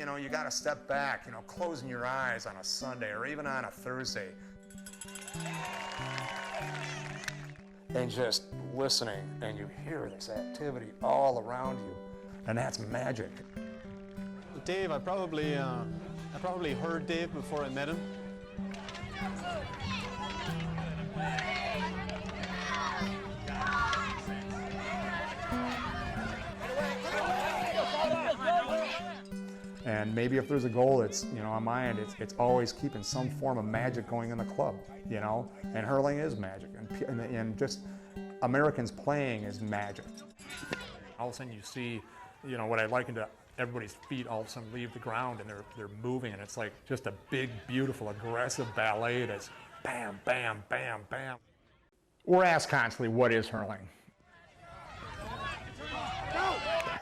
you know, you got to step back, you know, closing your eyes on a Sunday or even on a Thursday and just listening, and you hear this activity all around you, and that's magic. Dave, I probably heard Dave before I met him. And maybe if there's a goal, it's, you know, on my end, it's always keeping some form of magic going in the club, you know? And hurling is magic, and just Americans playing is magic. All of a sudden you see, you know, what I liken to everybody's feet all of a sudden leave the ground and they're moving, and it's like just a big, beautiful, aggressive ballet that's bam, bam, bam, bam. We're asked constantly, what is hurling?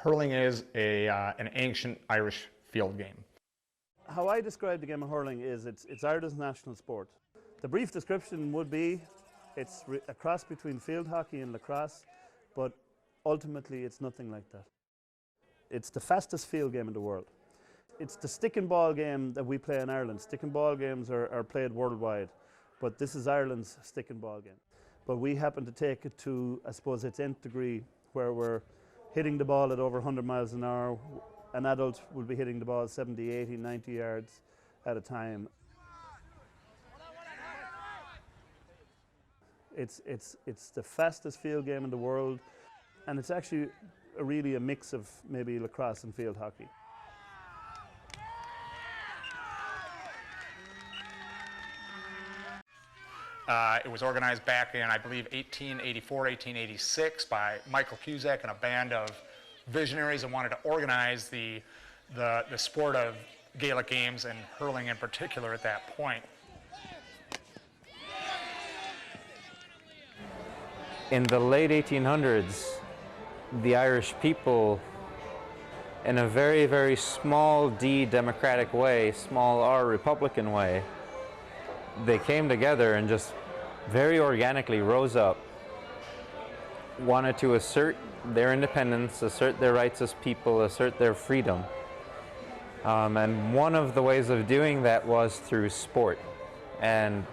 Hurling is an ancient Irish field game. How I describe the game of hurling is it's Ireland's national sport. The brief description would be it's a cross between field hockey and lacrosse, but ultimately it's nothing like that. It's the fastest field game in the world. It's the stick and ball game that we play in Ireland. Stick and ball games are played worldwide, but this is Ireland's stick and ball game. But we happen to take it to, I suppose, its nth degree, where we're hitting the ball at over 100 miles an hour. An adult will be hitting the ball 70, 80, 90 yards at a time. It's the fastest field game in the world, and it's actually really a mix of maybe lacrosse and field hockey. It was organized back in, I believe, 1884, 1886 by Michael Cusack and a band of visionaries that wanted to organize the sport of Gaelic games and hurling in particular at that point. In the late 1800s, the Irish people, in a very, very small d democratic way, small r Republican way, they came together and just very organically rose up, wanted to assert their independence, assert their rights as people, assert their freedom. And one of the ways of doing that was through sport. And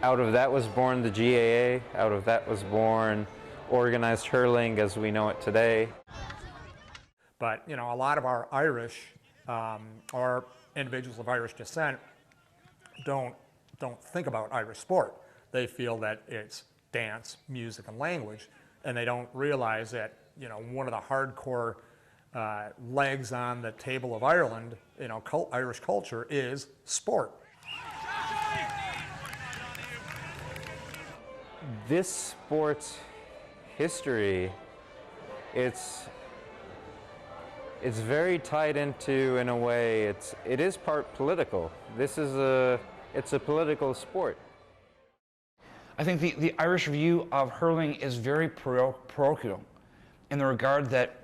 out of that was born the GAA, out of that was born organized hurling as we know it today. But, you know, a lot of our Irish, or individuals of Irish descent, don't think about Irish sport. They feel that it's dance, music, and language, and they don't realize that, you know, one of the hardcore legs on the table of Ireland, you know, Irish culture is sport. This sport's history, it's very tied into, in a way, it is part political. It's a political sport. I think the Irish view of hurling is very parochial in the regard that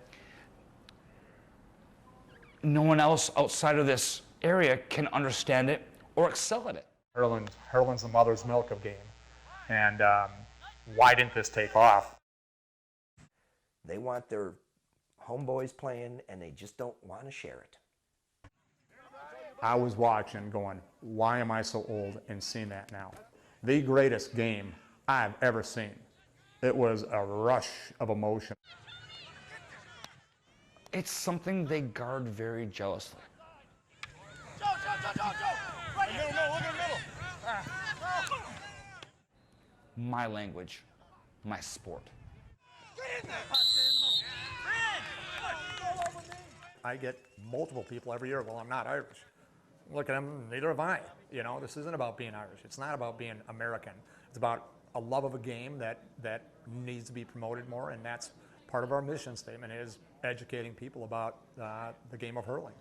no one else outside of this area can understand it or excel at it. Hurling's the mother's milk of game. And why didn't this take off? They want their homeboys playing, and they just don't want to share it. I was watching going, why am I so old and seeing that now? The greatest game I've ever seen. It was a rush of emotion. It's something they guard very jealously. Joe! Right here! No, look in the middle! My language, my sport. Get in there! I get multiple people every year, well, I'm not Irish. Look at them, neither have I. You know, this isn't about being Irish. It's not about being American. It's about a love of a game that needs to be promoted more, and that's part of our mission statement, is educating people about the game of hurling.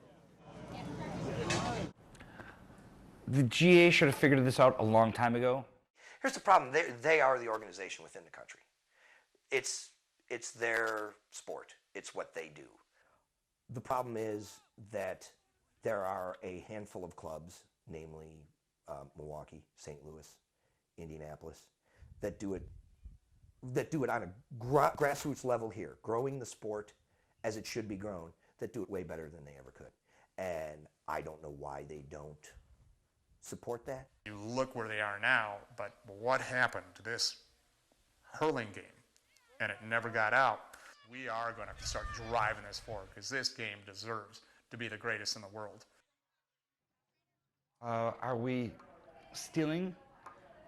The GA should have figured this out a long time ago. Here's the problem. They are the organization within the country. It's their sport. It's what they do. The problem is that there are a handful of clubs, namely Milwaukee, St. Louis, Indianapolis, that do it on a grassroots level here, growing the sport as it should be grown, that do it way better than they ever could. And I don't know why they don't support that. You look where they are now, but what happened to this hurling game? And it never got out. We are going to start driving this forward because this game deserves to be the greatest in the world. Are we stealing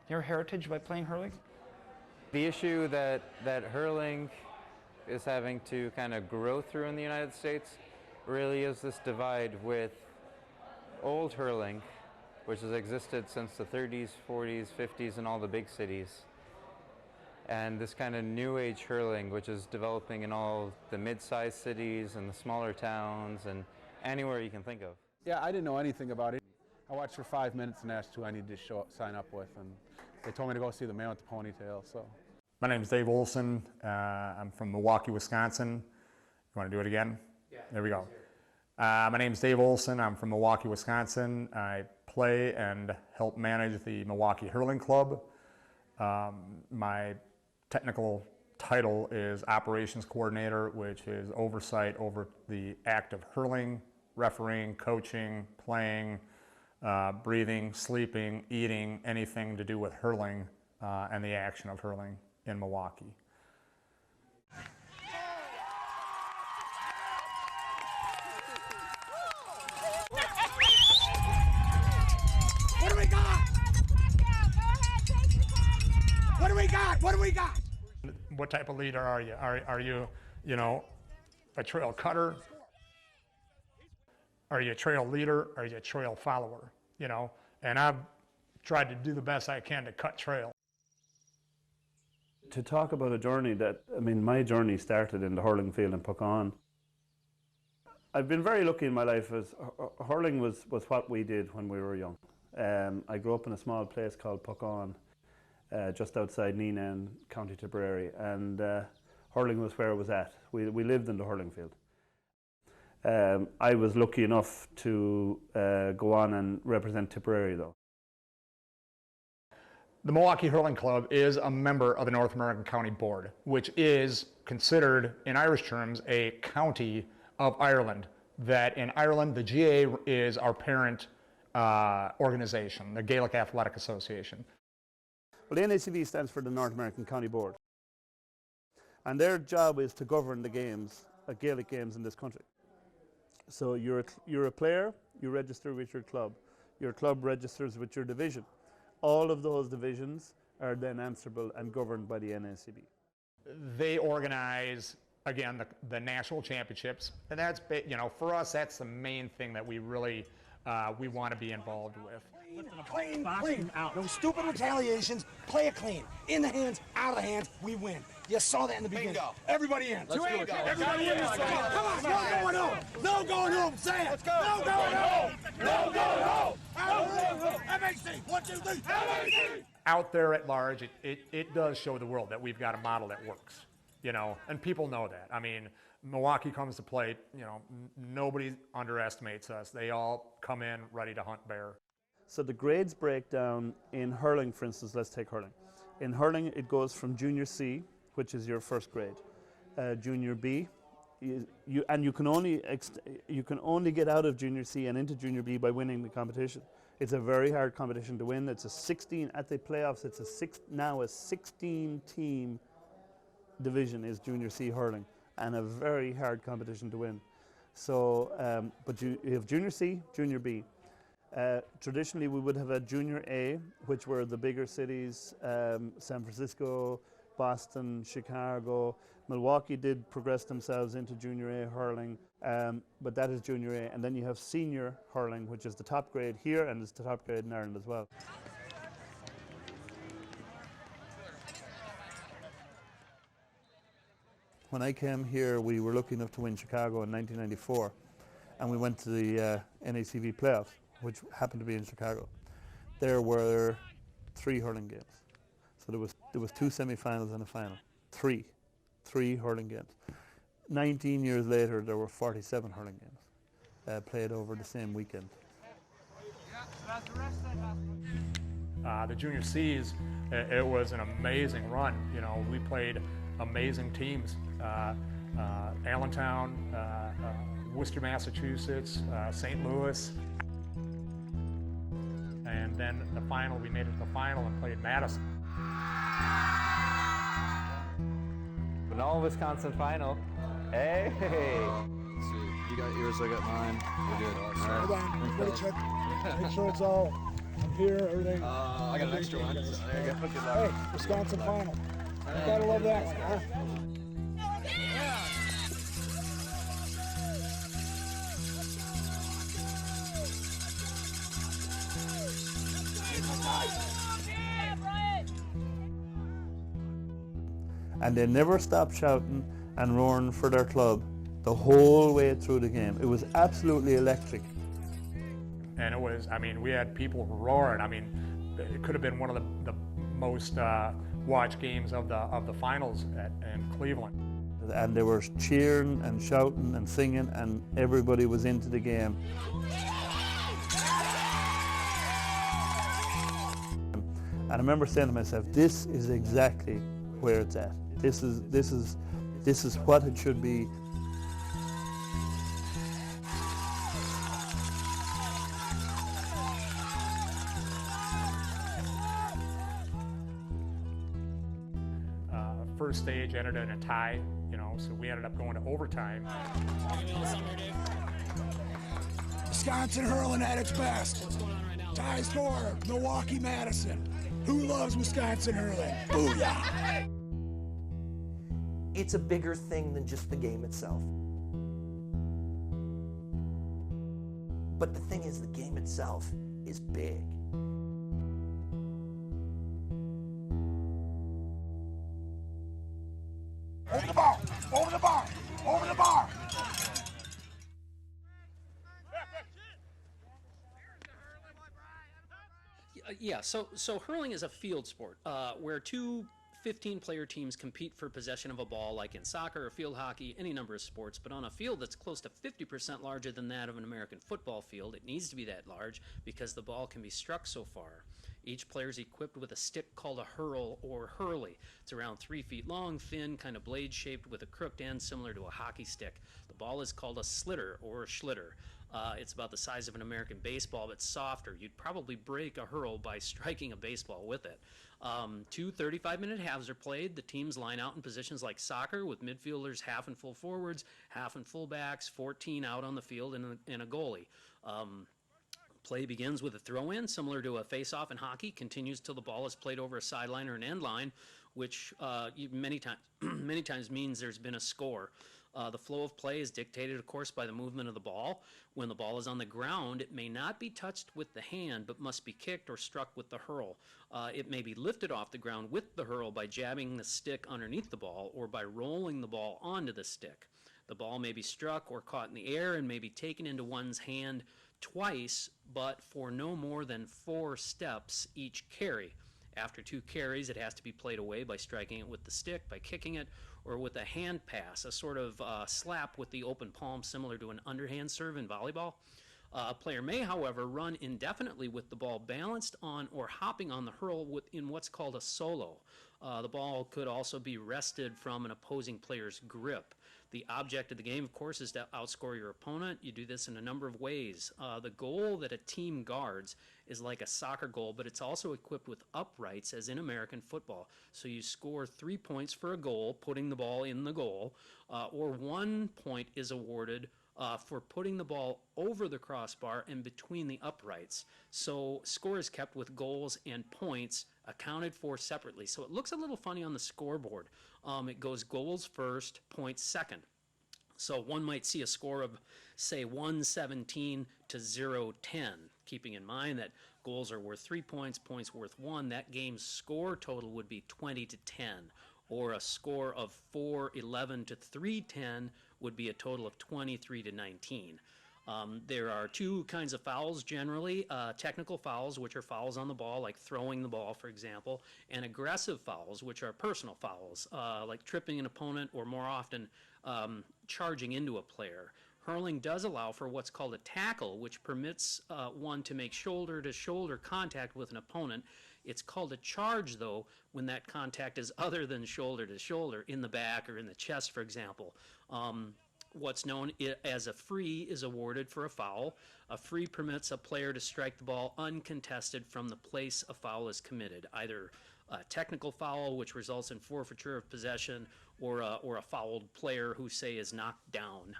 your heritage by playing hurling? The issue that hurling is having to kind of grow through in the United States really is this divide with old hurling, which has existed since the 30s, 40s, 50s in all the big cities, and this kind of new age hurling, which is developing in all the mid-sized cities and the smaller towns and anywhere you can think of. Yeah, I didn't know anything about it. I watched for 5 minutes and asked who I needed to sign up with, and they told me to go see the man with the ponytail. So, my name's Dave Olson. I'm from Milwaukee, Wisconsin. You want to do it again? Yeah. There we go. My name's Dave Olson. I'm from Milwaukee, Wisconsin. I play and help manage the Milwaukee Hurling Club. My technical title is Operations Coordinator, which is oversight over the act of hurling, refereeing, coaching, playing, breathing, sleeping, eating, anything to do with hurling and the action of hurling in Milwaukee. What do we got? What do we got? What do we got? What type of leader are you? Are you, you know, a trail cutter? Are you a trail leader? Are you a trail follower? You know, and I've tried to do the best I can to cut trail. To talk about a journey that, I mean, my journey started in the hurling field in Puckane. I've been very lucky in my life as hurling was what we did when we were young. I grew up in a small place called Puckane, just outside Neenan, County Tipperary, and hurling was where it was at. We lived in the hurling field. I was lucky enough to go on and represent Tipperary though. The Milwaukee Hurling Club is a member of the North American County Board, which is considered, in Irish terms, a county of Ireland. That in Ireland, the GA is our parent organization, the Gaelic Athletic Association. Well, the NACB stands for the North American County Board. And their job is to govern the games, Gaelic games in this country. So you're a player, you register with your club. Your club registers with your division. All of those divisions are then answerable and governed by the NACB. They organize, again, the national championships, and that's, you know, for us, that's the main thing that we really we want to be involved with. Clean, clean. No stupid retaliations. Play it clean. In the hands, out of the hands, we win. You saw that in the beginning. Bingo. Everybody in. Let's go. Everybody in. Come on, no going home. No going home. Say it. Let's go. No going home. No going home. MAC. 1, 2, 3. MAC. Out there at large, it does show the world that we've got a model that works, you know, and people know that. I mean, Milwaukee comes to play, you know, nobody underestimates us. They all come in ready to hunt bear. So the grades break down in hurling, for instance. Let's take hurling. In hurling, it goes from junior C, which is your first grade, junior B, you can only get out of junior C and into junior B by winning the competition. It's a very hard competition to win. It's a 16 at the playoffs. It's now a 16-team division is junior C hurling, and a very hard competition to win. So, but you have junior C, junior B. Traditionally, we would have a junior A, which were the bigger cities, San Francisco, Boston, Chicago. Milwaukee did progress themselves into junior A hurling, but that is junior A. And then you have senior hurling, which is the top grade here and is the top grade in Ireland as well. When I came here, we were lucky enough to win Chicago in 1994, and we went to the NACB playoffs, which happened to be in Chicago. There were 3 hurling games. So there was 2 semi-finals and a final. Three hurling games. 19 years later, there were 47 hurling games played over the same weekend. The junior C's, it was an amazing run. You know, we played amazing teams. Allentown, Worcester, Massachusetts, St. Louis. And then the final, we made it to the final and played Madison. An all-Wisconsin final. Hey! Let's see. You got yours, I got mine. We're good. All right. Hold on, everybody check. Make sure it's all here, everything. I got an extra one. There you go. Good luck. Hey, Wisconsin final. You gotta love that one, huh? And they never stopped shouting and roaring for their club the whole way through the game. It was absolutely electric. And it was, I mean, we had people roaring. I mean, it could have been one of the most watched games of the finals in Cleveland. And they were cheering and shouting and singing, and everybody was into the game. And I remember saying to myself, this is exactly where it's at. This is what it should be. First stage ended in a tie, you know, so we ended up going to overtime. Wisconsin hurling at its best. What's going on right now? Tie score, Milwaukee, Madison. Who loves Wisconsin hurling? Booyah! It's a bigger thing than just the game itself. But the thing is, the game itself is big. Over the bar! Over the bar! Over the bar! Yeah, so hurling is a field sport where two 15-player teams compete for possession of a ball, like in soccer or field hockey, any number of sports, but on a field that's close to 50% larger than that of an American football field. It needs to be that large because the ball can be struck so far. Each player is equipped with a stick called a hurl or hurley. It's around 3 feet long, thin, kind of blade-shaped with a crooked end similar to a hockey stick. The ball is called a slitter or a schlitter. It's about the size of an American baseball, but softer. You'd probably break a hurl by striking a baseball with it. Two 35-minute halves are played. The teams line out in positions like soccer with midfielders, half and full forwards, half and full backs, 14 out on the field, and a goalie. Play begins with a throw-in, similar to a face-off in hockey, continues till the ball is played over a sideline or an end line, which many times means there's been a score. The flow of play is dictated, of course, by the movement of the ball. When the ball is on the ground, it may not be touched with the hand, but must be kicked or struck with the hurl. It may be lifted off the ground with the hurl by jabbing the stick underneath the ball or by rolling the ball onto the stick. The ball may be struck or caught in the air and may be taken into one's hand twice, but for no more than 4 steps each carry. After 2 carries, it has to be played away by striking it with the stick, by kicking it, or with a hand pass, a sort of slap with the open palm similar to an underhand serve in volleyball. A player may, however, run indefinitely with the ball balanced on or hopping on the hurl in what's called a solo. The ball could also be wrested from an opposing player's grip. The object of the game, of course, is to outscore your opponent. You do this in a number of ways. The goal that a team guards is like a soccer goal, but it's also equipped with uprights, as in American football. So you score 3 points for a goal, putting the ball in the goal, or 1 point is awarded for putting the ball over the crossbar and between the uprights. So score is kept with goals and points accounted for separately. So it looks a little funny on the scoreboard. It goes goals first, points second. So one might see a score of, say, 117 to 0-10, keeping in mind that goals are worth 3 points, points worth 1. That game's score total would be 20 to 10. Or a score of 411 to 310 would be a total of 23 to 19. There are 2 kinds of fouls generally, technical fouls, which are fouls on the ball, like throwing the ball, for example, and aggressive fouls, which are personal fouls, like tripping an opponent or more often charging into a player. Hurling does allow for what's called a tackle, which permits one to make shoulder-to-shoulder contact with an opponent. It's called a charge, though, when that contact is other than shoulder-to-shoulder, in the back or in the chest, for example. What's known as a free is awarded for a foul. A free permits a player to strike the ball uncontested from the place a foul is committed, either a technical foul, which results in forfeiture of possession, or a fouled player who, say, is knocked down.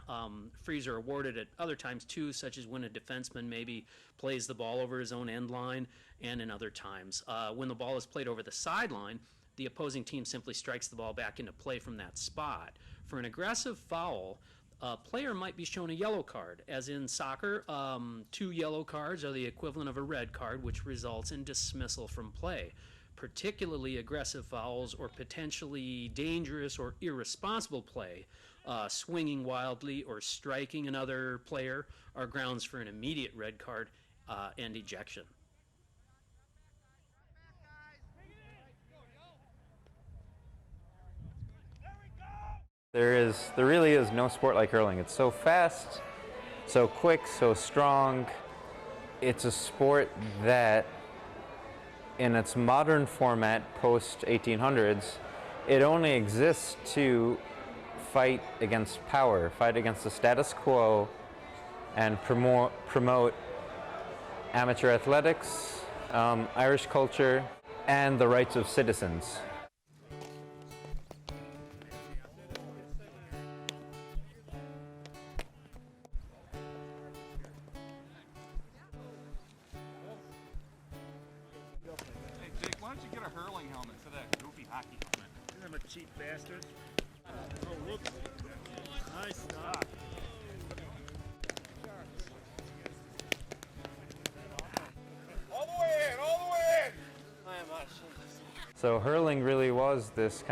Frees are awarded at other times too, such as when a defenseman maybe plays the ball over his own end line, and in other times. When the ball is played over the sideline, the opposing team simply strikes the ball back into play from that spot. For an aggressive foul, a player might be shown a yellow card. As in soccer, 2 yellow cards are the equivalent of a red card, which results in dismissal from play. Particularly aggressive fouls or potentially dangerous or irresponsible play, swinging wildly or striking another player, are grounds for an immediate red card and ejection. There really is no sport like hurling. It's so fast, so quick, so strong. It's a sport that, in its modern format post-1800s, it only exists to fight against power, fight against the status quo, and promote amateur athletics, Irish culture, and the rights of citizens. Why don't you get a hurling helmet for that goofy hockey helmet? I'm a cheap bastard. Oh, look. Nice stuff. All the way in, all the way in! So hurling really was this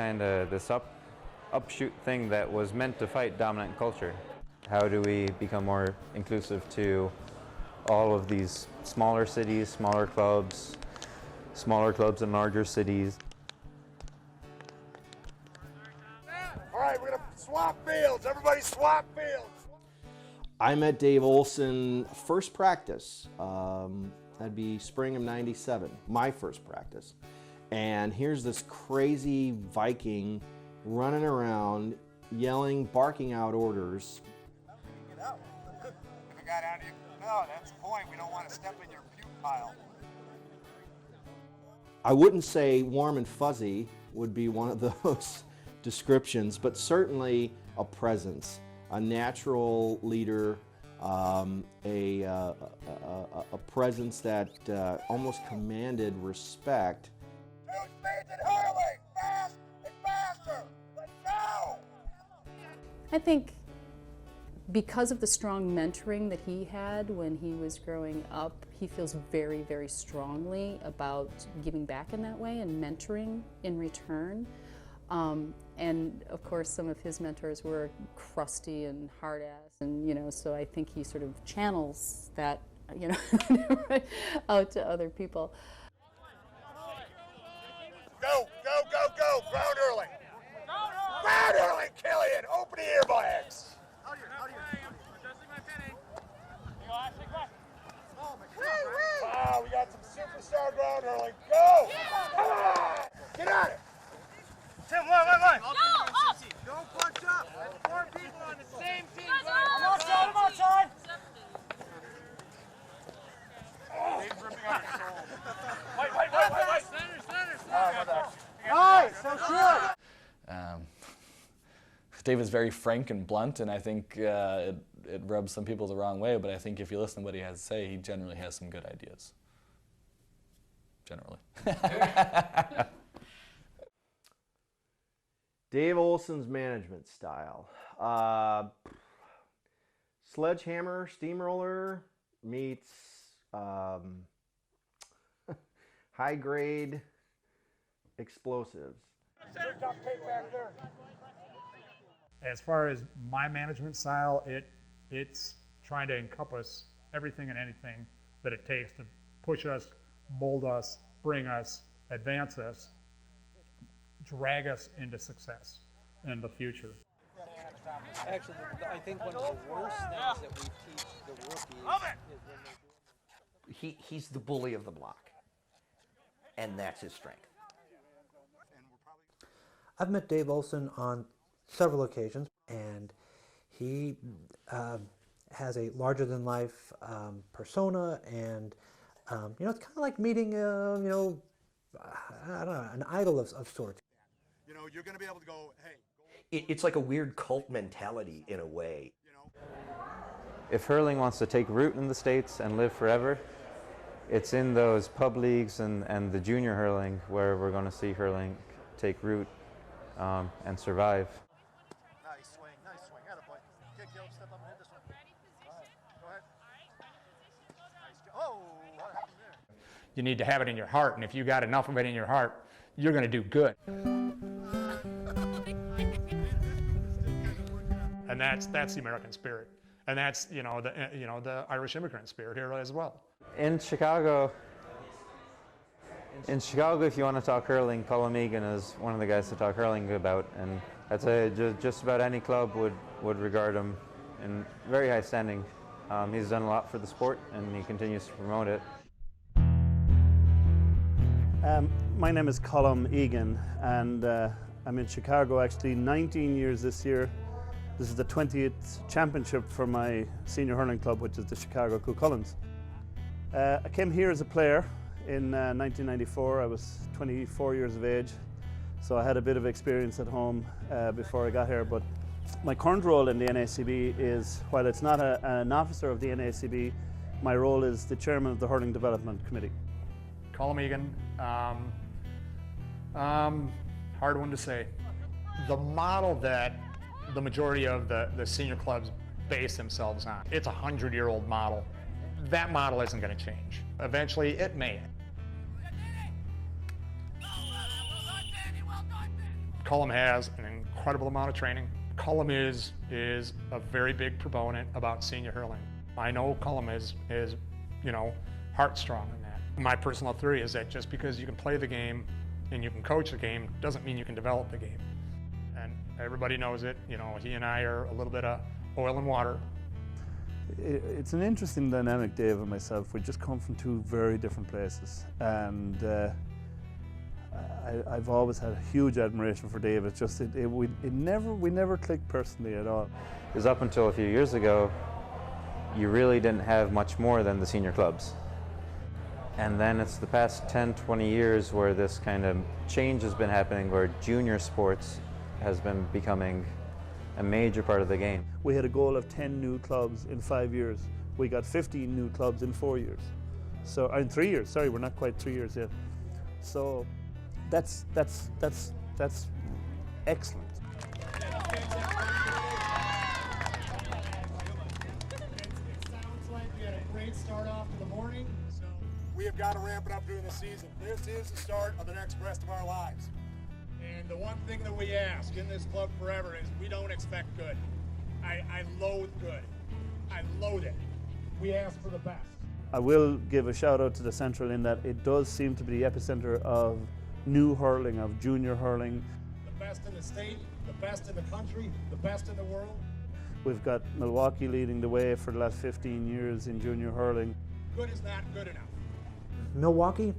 upshoot thing that was meant to fight dominant culture. How do we become more inclusive to all of these smaller cities, smaller clubs in larger cities? All right, we're gonna swap fields. Everybody swap fields. I met Dave Olson first practice. That'd be spring of '97, my first practice. And here's this crazy Viking running around, yelling, barking out orders. Get out. I got out of here. No, that's the point. We don't want to step in your puke pile. I wouldn't say warm and fuzzy would be one of those descriptions, but certainly a presence, a natural leader, a presence that almost commanded respect. Two speeds in hurling! Fast and faster! Let's go! I think because of the strong mentoring that he had when he was growing up, he feels very, very strongly about giving back in that way and mentoring in return. And of course, some of his mentors were crusty and hard ass, and so I think he sort of channels that, out to other people. Go, go, go, go! Ground hurling! Ground hurling, Killian! Open the earbags! Wow, we got some superstar ground hurling. Go! Come on! Get on it! Tim, line! Don't punch up! That's 4 people on the same team. I'm outside, I'm outside! Dave's ripping out his soul. Wait! Center! Nice! So sure! Dave is very frank and blunt, and I think it rubs some people the wrong way, but I think if you listen to what he has to say, he generally has some good ideas. Generally. Dave Olson's management style. Sledgehammer, steamroller meets high-grade explosives. As far as my management style, it's trying to encompass everything and anything that it takes to push us, mold us, bring us, advance us, drag us into success in the future. Actually, I think one of the worst things that we teach the rookies is when they do. He's the bully of the block, and that's his strength. I've met Dave Olson on several occasions, and He has a larger-than-life persona, and you know, it's kind of like meeting, you know, I don't know, an idol of sorts. You know, you're going to be able to go, hey. It's like a weird cult mentality in a way. If hurling wants to take root in the States and live forever, it's in those pub leagues and the junior hurling where we're going to see hurling take root and survive. Nice swing, attaboy. Kick, Gil, step up and hit this one. All right, go ahead. Nice. Oh, what happened there? You need to have it in your heart, and if you got enough of it in your heart, you're going to do good. And that's the American spirit, and that's the Irish immigrant spirit here as well. In Chicago, if you want to talk hurling, Colm Egan is one of the guys to talk hurling about, and I'd say just about any club would regard him in very high standing. He's done a lot for the sport, and he continues to promote it. My name is Colm Egan, and I'm in Chicago actually 19 years this year. This is the 20th championship for my senior hurling club, which is the Chicago Cucullins. I came here as a player in 1994. I was 24 years of age, so I had a bit of experience at home before I got here. But my current role in the NACB is, while it's not an officer of the NACB, my role is the chairman of the Hurling Development Committee. Colm Egan, hard one to say. The model that the majority of the senior clubs base themselves on, it's a 100-year-old model. That model isn't going to change. Eventually, it may. Colm has an incredible amount of training. Colm is a very big proponent about senior hurling. I know Colm is heartstrong in that. My personal theory is that just because you can play the game and you can coach the game doesn't mean you can develop the game. And everybody knows it. You know, he and I are a little bit of oil and water. It's an interesting dynamic, Dave and myself. We just come from two very different places, and I've always had a huge admiration for Dave. It's just we never clicked personally at all. Because up until a few years ago, you really didn't have much more than the senior clubs. And then it's the past 10, 20 years where this kind of change has been happening, where junior sports has been becoming a major part of the game. We had a goal of 10 new clubs in 5 years. We got 15 new clubs in 4 years. So, in 3 years, sorry, we're not quite 3 years yet. So that's excellent. Start off in the morning, so we have got to ramp it up during the season. This is the start of the next rest of our lives. And the one thing that we ask in this club forever is we don't expect good. I loathe good. I loathe it. We ask for the best. I will give a shout out to the Central in that it does seem to be the epicenter of new hurling, of junior hurling. The best in the state, the best in the country, the best in the world. We've got Milwaukee leading the way for the last 15 years in junior hurling. Good is not good enough. Milwaukee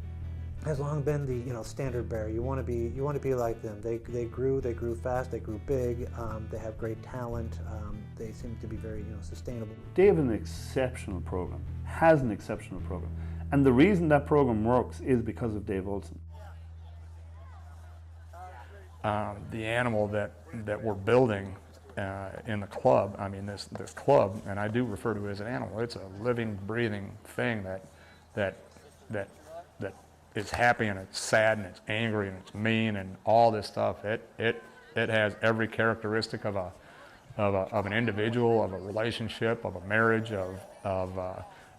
has long been the standard bearer. You want to be like them. They grew fast, they grew big. They have great talent. They seem to be very sustainable. They have an exceptional program. Has an exceptional program, and the reason that program works is because of Dave Olson. The animal that we're building in the club, I mean this club, and I do refer to it as an animal. It's a living, breathing thing that is happy and it's sad and it's angry and it's mean and all this stuff. It has every characteristic of an individual, of a relationship, of a marriage, of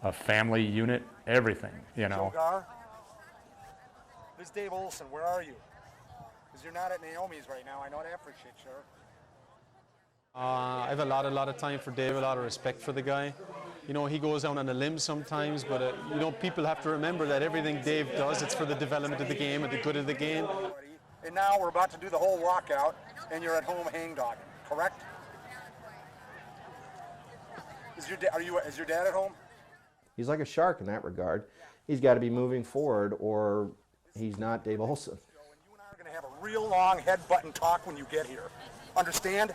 a family unit, everything. Joe Gar, this is Dave Olson. Where are you? Because you're not at Naomi's right now. I know that for shit, sure. I have a lot of time for Dave, a lot of respect for the guy. He goes down on a limb sometimes, but people have to remember that everything Dave does, it's for the development of the game and the good of the game. And now we're about to do the whole walkout, and you're at home hangdogging, correct? Is your dad at home? He's like a shark in that regard. He's got to be moving forward, or he's not Dave Olson. You and I are going to have a real long head-button talk when you get here. Understand?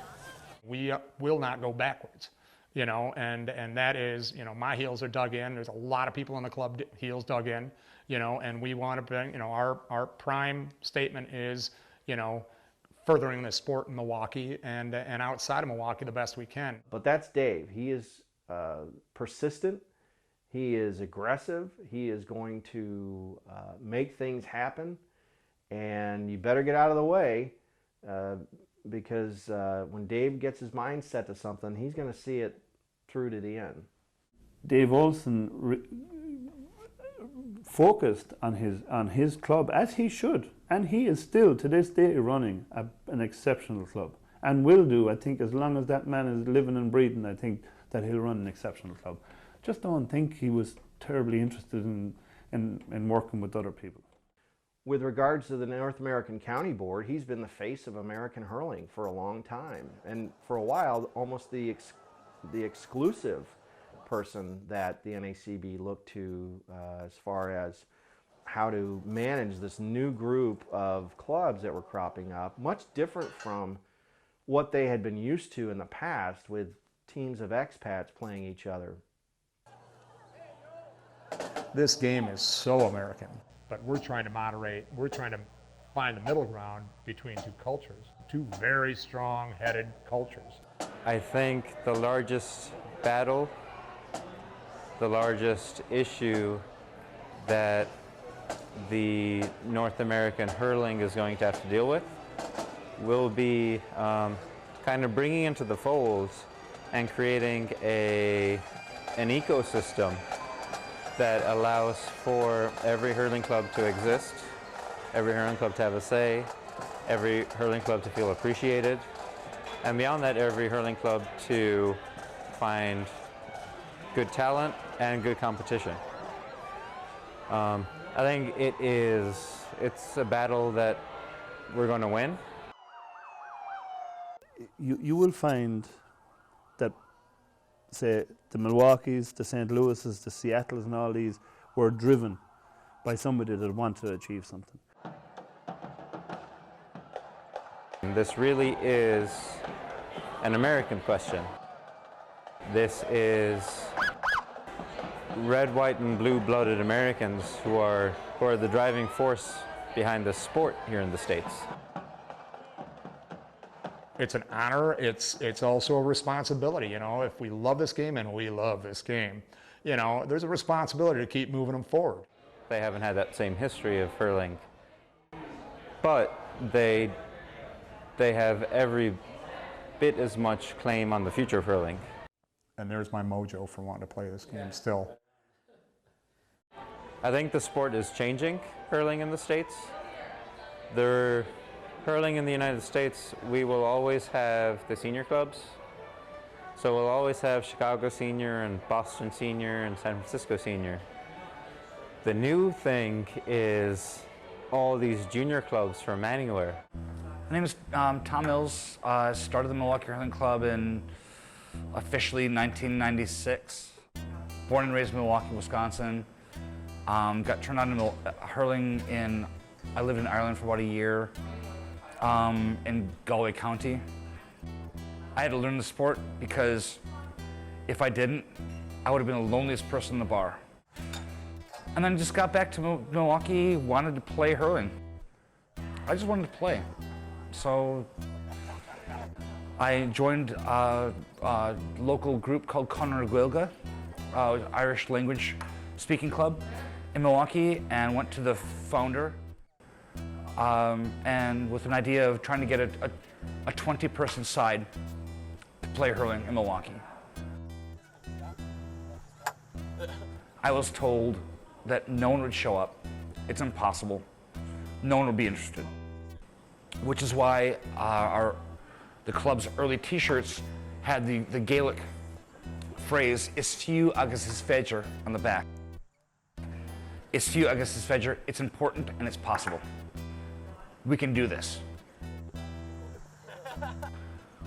We will not go backwards, you know, and that is, you know, my heels are dug in. There's a lot of people in the club heels dug in, you know, and we want to bring, you know, our prime statement is, you know, furthering the sport in Milwaukee and outside of Milwaukee the best we can. But that's Dave. He is persistent. He is aggressive. He is going to make things happen, and you better get out of the way because when Dave gets his mind set to something, he's going to see it through to the end. Dave Olsen focused on his club, as he should, and he is still to this day running an exceptional club, and will do, I think, as long as that man is living and breathing. I think that he'll run an exceptional club. Just don't think he was terribly interested in working with other people. With regards to the North American County Board, he's been the face of American hurling for a long time, and for a while almost the exclusive person that the NACB looked to as far as how to manage this new group of clubs that were cropping up, much different from what they had been used to in the past with teams of expats playing each other. This game is so American. But we're trying to moderate, we're trying to find the middle ground between two cultures, two very strong-headed cultures. I think the largest battle, the largest issue that the North American hurling is going to have to deal with will be kind of bringing into the fold and creating an ecosystem that allows for every hurling club to exist, every hurling club to have a say, every hurling club to feel appreciated, and beyond that, every hurling club to find good talent and good competition. I think it's a battle that we're going to win. You will find that, say, the Milwaukees, the St. Louises, the Seattles and all these were driven by somebody that wanted to achieve something. This really is an American question. This is red, white, and blue-blooded Americans who are the driving force behind the sport here in the States. It's an honor, it's also a responsibility, you know, if we love this game, and we love this game, you know, there's a responsibility to keep moving them forward. They haven't had that same history of hurling, but they have every bit as much claim on the future of hurling. And there's my mojo for wanting to play this game still. I think the sport is changing, hurling in the States. Hurling in the United States, we will always have the senior clubs. So we'll always have Chicago Senior and Boston Senior and San Francisco Senior. The new thing is all these junior clubs from anywhere. My name is Tom Mills. I started the Milwaukee Hurling Club in officially 1996. Born and raised in Milwaukee, Wisconsin. Got turned on to hurling I lived in Ireland for about a year. In Galway County. I had to learn the sport because if I didn't, I would have been the loneliest person in the bar. And then just got back to Milwaukee, wanted to play hurling. I just wanted to play. So I joined a local group called Conor Gaeilge, Irish language speaking club in Milwaukee, and went to the founder. And with an idea of trying to get a 20-person side to play hurling in Milwaukee. I was told that no one would show up. It's impossible. No one would be interested. Which is why the club's early t-shirts had the Gaelic phrase, Is few agus is fedger, on the back. Is few agus is fedger, it's important and it's possible. We can do this.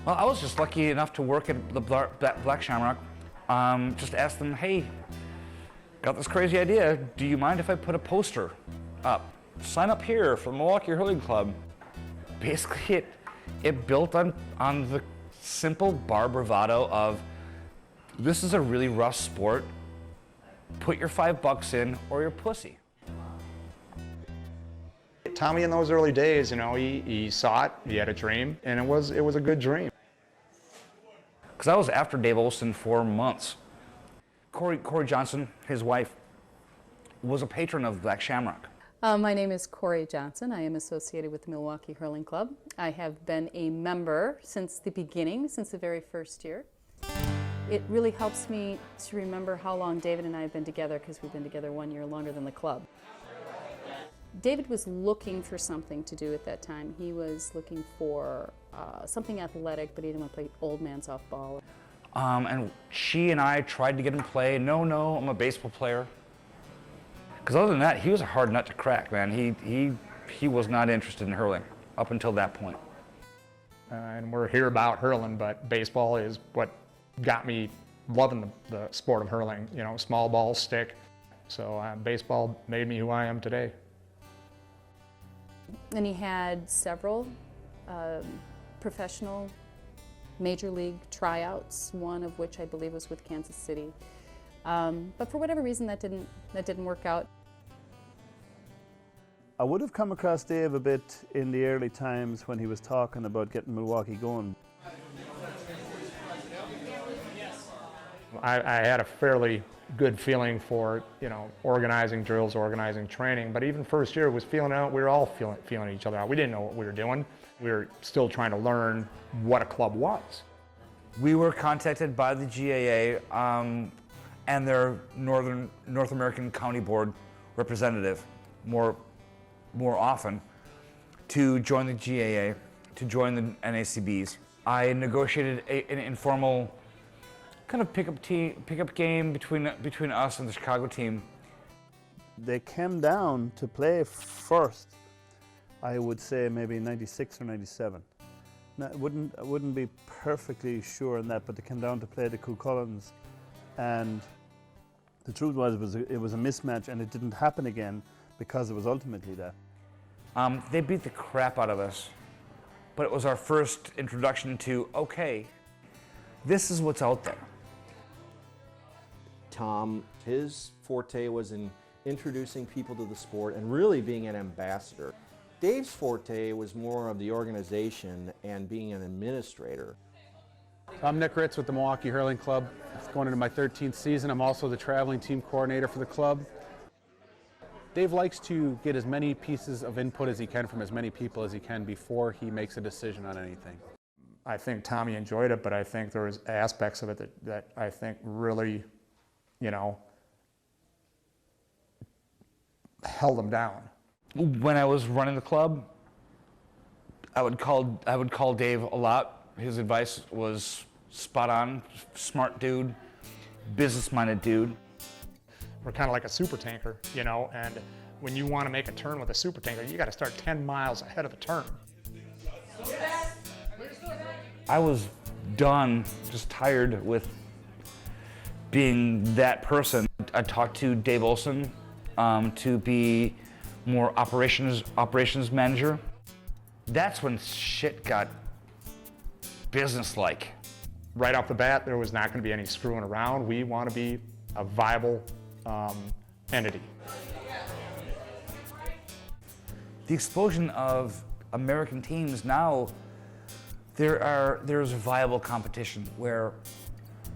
Well, I was just lucky enough to work at the Black Shamrock. Just asked them, hey, got this crazy idea. Do you mind if I put a poster up? Sign up here for Milwaukee Hurling Club. Basically, it built on the simple bar bravado of, this is a really rough sport, put your $5 in or you're pussy. Tommy in those early days, you know, he saw it, he had a dream, and it was a good dream. Because I was after Dave Olson for months. Corey Johnson, his wife, was a patron of Black Shamrock. My name is Corey Johnson. I am associated with the Milwaukee Hurling Club. I have been a member since the beginning, since the very first year. It really helps me to remember how long David and I have been together, because we've been together 1 year longer than the club. David was looking for something to do at that time. He was looking for something athletic, but he didn't want to play old man softball. And she and I tried to get him to play. No, I'm a baseball player. Because other than that, he was a hard nut to crack, man. He was not interested in hurling up until that point. And we're here about hurling, but baseball is what got me loving the sport of hurling. You know, small ball, stick. So baseball made me who I am today. And he had several professional major league tryouts, one of which I believe was with Kansas City. But for whatever reason, that didn't work out. I would have come across Dave a bit in the early times when he was talking about getting Milwaukee going. I had a fairly good feeling for, you know, organizing drills, organizing training, but even first year was feeling out, we were all feeling each other out. We didn't know what we were doing. We were still trying to learn what a club was. We were contacted by the GAA and their North American County Board representative more often to join the GAA, to join the NACBs. I negotiated an informal kind of pickup game between us and the Chicago team. They came down to play first, I would say maybe 96 or 97. Now, I wouldn't be perfectly sure on that, but they came down to play the Cucullins, and the truth was it was a mismatch, and it didn't happen again because it was ultimately that. They beat the crap out of us, but it was our first introduction to, okay, this is what's out there. Tom, his forte was in introducing people to the sport and really being an ambassador. Dave's forte was more of the organization and being an administrator. I'm Nick Ritz with the Milwaukee Hurling Club. It's going into my 13th season. I'm also the traveling team coordinator for the club. Dave likes to get as many pieces of input as he can from as many people as he can before he makes a decision on anything. I think Tommy enjoyed it, but I think there was aspects of it that I think really, you know, held him down. When I was running the club, I would call Dave a lot. His advice was spot on, smart dude, business-minded dude. We're kind of like a super tanker, you know, and when you want to make a turn with a super tanker, you got to start 10 miles ahead of the turn. I was done, just tired with being that person. I talked to Dave Olson to be more operations manager. That's when shit got business-like. Right off the bat, there was not going to be any screwing around. We want to be a viable entity. The explosion of American teams now, there's viable competition where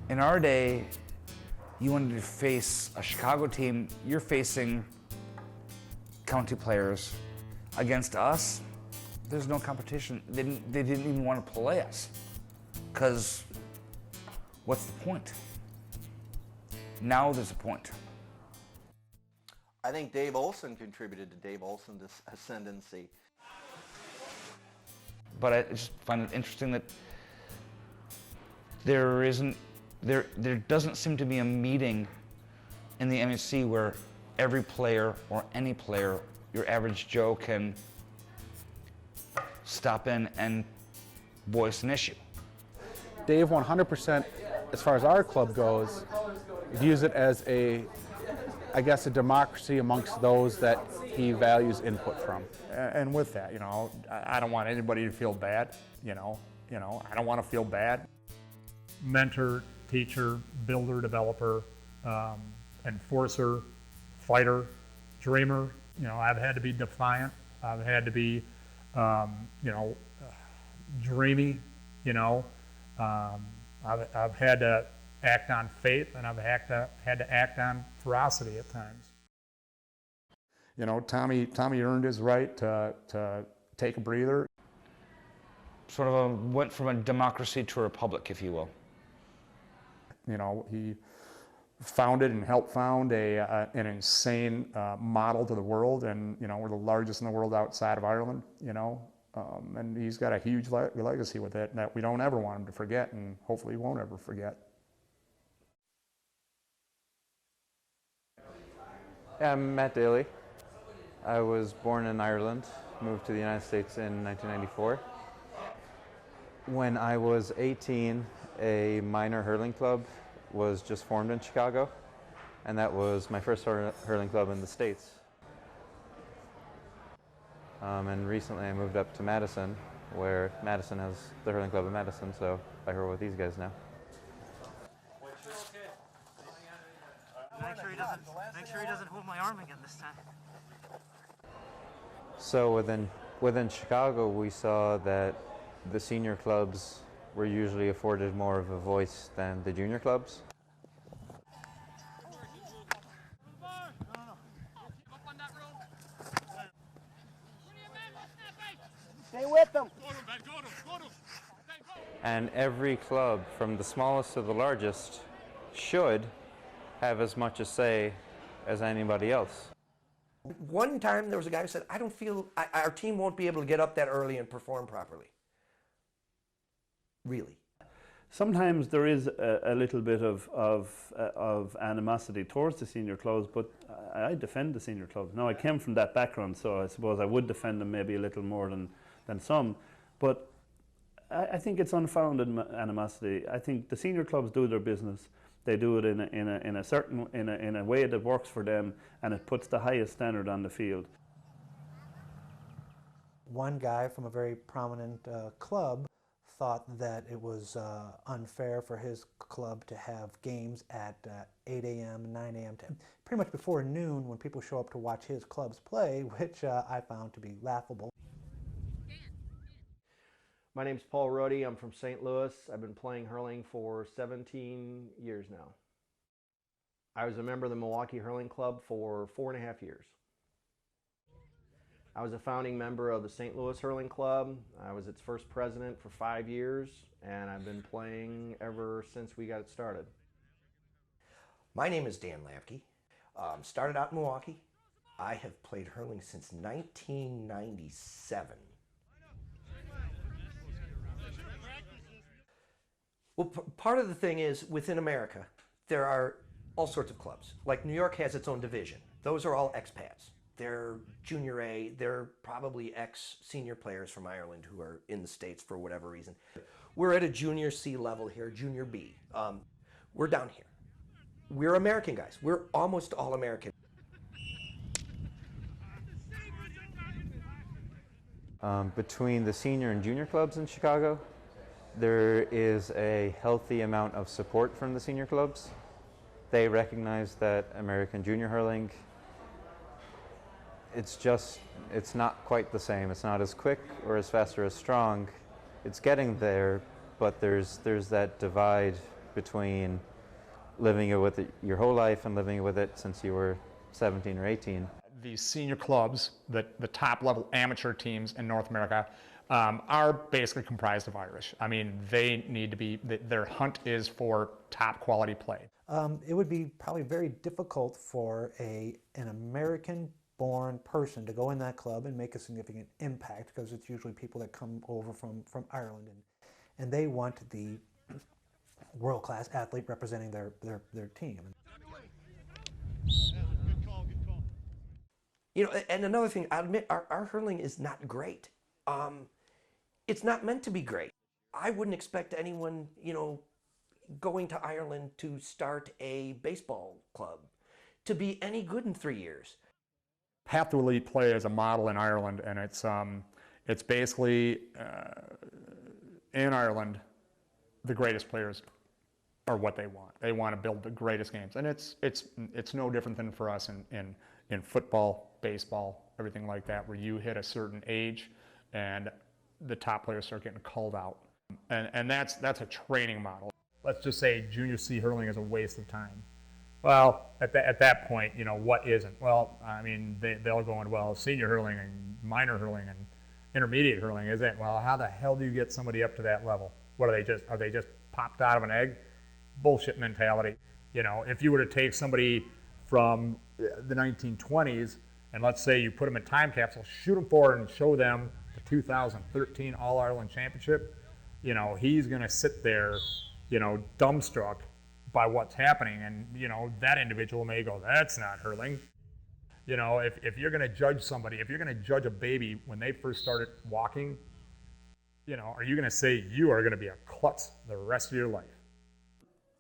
in our day, you wanted to face a Chicago team, you're facing county players. Against us, there's no competition. They didn't even want to play us. Because what's the point? Now there's a point. I think Dave Olson contributed to Dave Olson's ascendancy. But I just find it interesting that there doesn't seem to be a meeting in the MHC where every player or any player, your average Joe, can stop in and voice an issue. Dave 100%, as far as our club goes, views it as a democracy amongst those that he values input from. And with that, you know, I don't want anybody to feel bad, you know. You know, I don't want to feel bad. Mentor, teacher, builder, developer, enforcer, fighter, dreamer. You know, I've had to be defiant. I've had to be, you know, dreamy. You know, I've had to act on faith, and I've had to act on ferocity at times. You know, Tommy earned his right to take a breather. Sort of went from a democracy to a republic, if you will. You know, he founded and helped found an insane model to the world, and you know, we're the largest in the world outside of Ireland. You know, and he's got a huge legacy with it that we don't ever want him to forget, and hopefully he won't ever forget. I'm Matt Daly. I was born in Ireland, moved to the United States in 1994. When I was 18, a minor hurling club was just formed in Chicago, and that was my first hurling club in the States. And recently I moved up to Madison, where Madison has the hurling club in Madison, so I hurl with these guys now. Make sure he doesn't hold my arm again this time. So within Chicago, we saw that the senior clubs were usually afforded more of a voice than the junior clubs. Stay with them. And every club, from the smallest to the largest, should have as much a say as anybody else. One time there was a guy who said, I don't feel, our team won't be able to get up that early and perform properly. Really? Sometimes there is a little bit of animosity towards the senior clubs, but I defend the senior clubs. Now, I came from that background, so I suppose I would defend them maybe a little more than some, but I think it's unfounded animosity. I think the senior clubs do their business. They do it in a way that works for them, and it puts the highest standard on the field. One guy from a very prominent club thought that it was unfair for his club to have games at 8 a.m., 9 a.m., pretty much before noon when people show up to watch his clubs play, which I found to be laughable. My name's Paul Ruddy. I'm from St. Louis. I've been playing hurling for 17 years now. I was a member of the Milwaukee Hurling Club for 4.5 years. I was a founding member of the St. Louis Hurling Club. I was its first president for 5 years, and I've been playing ever since we got it started. My name is Dan Lavke. Started out in Milwaukee. I have played hurling since 1997. Well, part of the thing is, within America, there are all sorts of clubs. Like New York has its own division. Those are all expats. They're junior A, they're probably ex-senior players from Ireland who are in the States for whatever reason. We're at a junior C level here, junior B. We're down here. We're American guys. We're almost all American. Between the senior and junior clubs in Chicago, there is a healthy amount of support from the senior clubs. They recognize that American junior hurling, it's not quite the same. It's not as quick or as fast or as strong. It's getting there, but there's that divide between living it with it your whole life and living with it since you were 17 or 18. These senior clubs, the top level amateur teams in North America, are basically comprised of Irish. I mean, they need to be, their hunt is for top quality play. It would be probably very difficult for an American-born person to go in that club and make a significant impact, because it's usually people that come over from Ireland, and they want the world-class athlete representing their team. You know, and another thing, I admit, our hurling is not great. It's not meant to be great. I wouldn't expect anyone, you know, going to Ireland to start a baseball club to be any good in 3 years. Path to Elite Play is a model in Ireland, and it's basically In Ireland, the greatest players are what they want. They want to build the greatest games. And it's no different than for us in football, baseball, everything like that, where you hit a certain age and the top players start getting called out. And that's a training model. Let's just say junior C hurling is a waste of time. Well, at that point, you know, what isn't? Well, I mean, they'll go in, well, senior hurling and minor hurling and intermediate hurling isn't. Well, how the hell do you get somebody up to that level? What are they just popped out of an egg? Bullshit mentality. You know, if you were to take somebody from the 1920s and let's say you put them in time capsule, shoot them forward and show them the 2013 All-Ireland Championship, you know, he's going to sit there, you know, dumbstruck by what's happening, and you know that individual may go, that's not hurling. You know, if you're going to judge somebody, if you're going to judge a baby when they first started walking, you know, are you going to say you are going to be a klutz the rest of your life?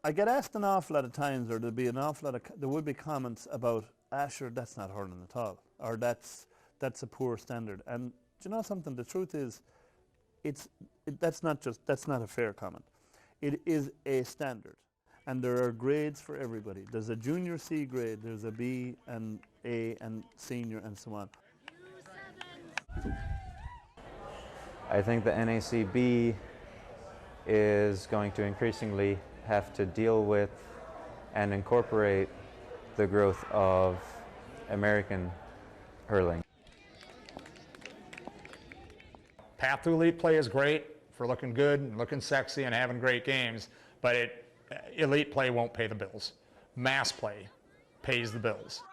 I get asked an awful lot of times, or there would be comments about, sure, that's not hurling at all, or that's a poor standard. And do you know something? The truth is, that's not a fair comment. It is a standard. And there are grades for everybody. There's a junior C grade, there's a B and A and senior and so on. I think the NACB is going to increasingly have to deal with and incorporate the growth of American hurling. Path to elite play is great for looking good and looking sexy and having great games, but elite play won't pay the bills. Mass play pays the bills.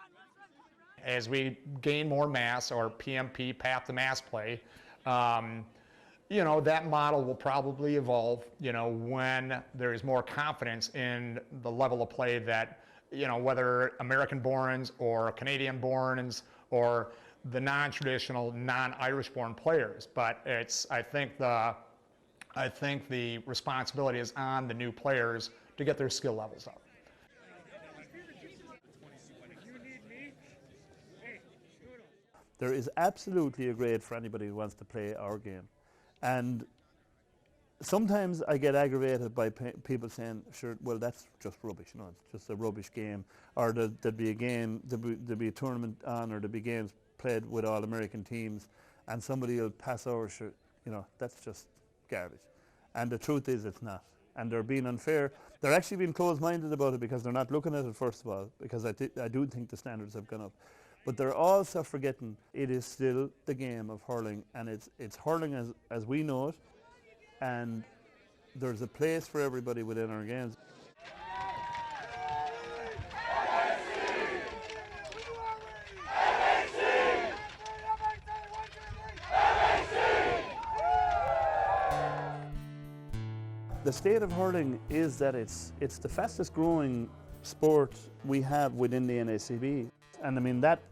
As we gain more mass, or PMP, path to mass play, you know, that model will probably evolve, you know, when there is more confidence in the level of play that, you know, whether American-borns or Canadian-borns or the non-traditional, non-Irish-born players. But I think the responsibility is on the new players to get their skill levels up. There is absolutely a grade for anybody who wants to play our game. And sometimes I get aggravated by people saying, sure, well, that's just rubbish, you know, it's just a rubbish game. Or there'd be a game, there'd be a tournament on, or there'd be games played with all American teams, and somebody will pass over, sure, you know, that's just garbage. And the truth is it's not. And they're being unfair. They're actually being closed-minded about it because they're not looking at it, first of all, because I do think the standards have gone up. But they're also forgetting it is still the game of hurling, and it's hurling as we know it, and there's a place for everybody within our games. The state of hurling is that it's the fastest growing sport we have within the NACB. And I mean, that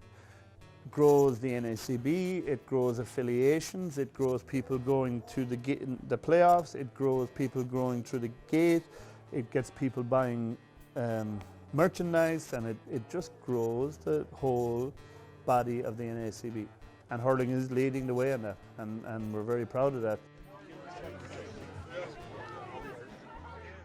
grows the NACB, it grows affiliations, it grows people going to the playoffs, it grows people going through the gate, it gets people buying merchandise, and it just grows the whole body of the NACB. And hurling is leading the way in that, and we're very proud of that.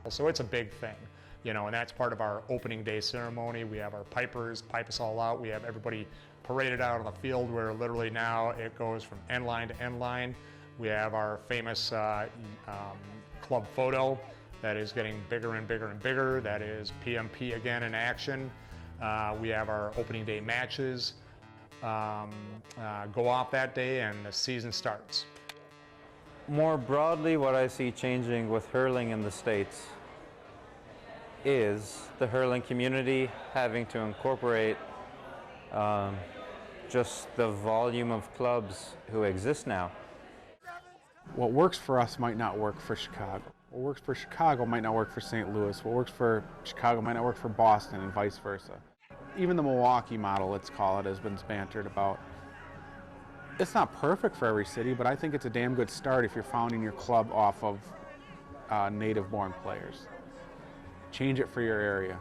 So it's a big thing, you know, and that's part of our opening day ceremony. We have our pipers pipe us all out. We have everybody paraded out on the field, where literally now it goes from end line to end line. We have our famous club photo that is getting bigger and bigger and bigger. That is PMP again in action. We have our opening day matches go off that day, and the season starts. More broadly, what I see changing with hurling in the States is the hurling community having to incorporate just the volume of clubs who exist now. What works for us might not work for Chicago. What works for Chicago might not work for St. Louis. What works for Chicago might not work for Boston, and vice versa. Even the Milwaukee model, let's call it, has been bantered about. It's not perfect for every city, but I think it's a damn good start if you're founding your club off of native-born players. Change it for your area.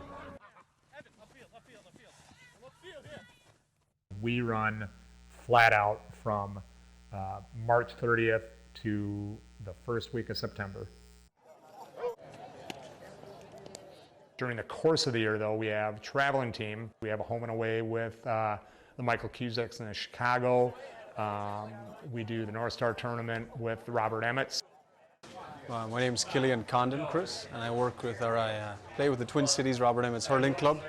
We run flat out from March 30th to the first week of September. During the course of the year, though, we have traveling team. We have a home and away with the Michael Cusick's in Chicago. We do the North Star tournament with Robert Emmett's. My name's Killian Condon, Chris, and I work with, or I play with the Twin Cities Robert Emmett's Hurling Club.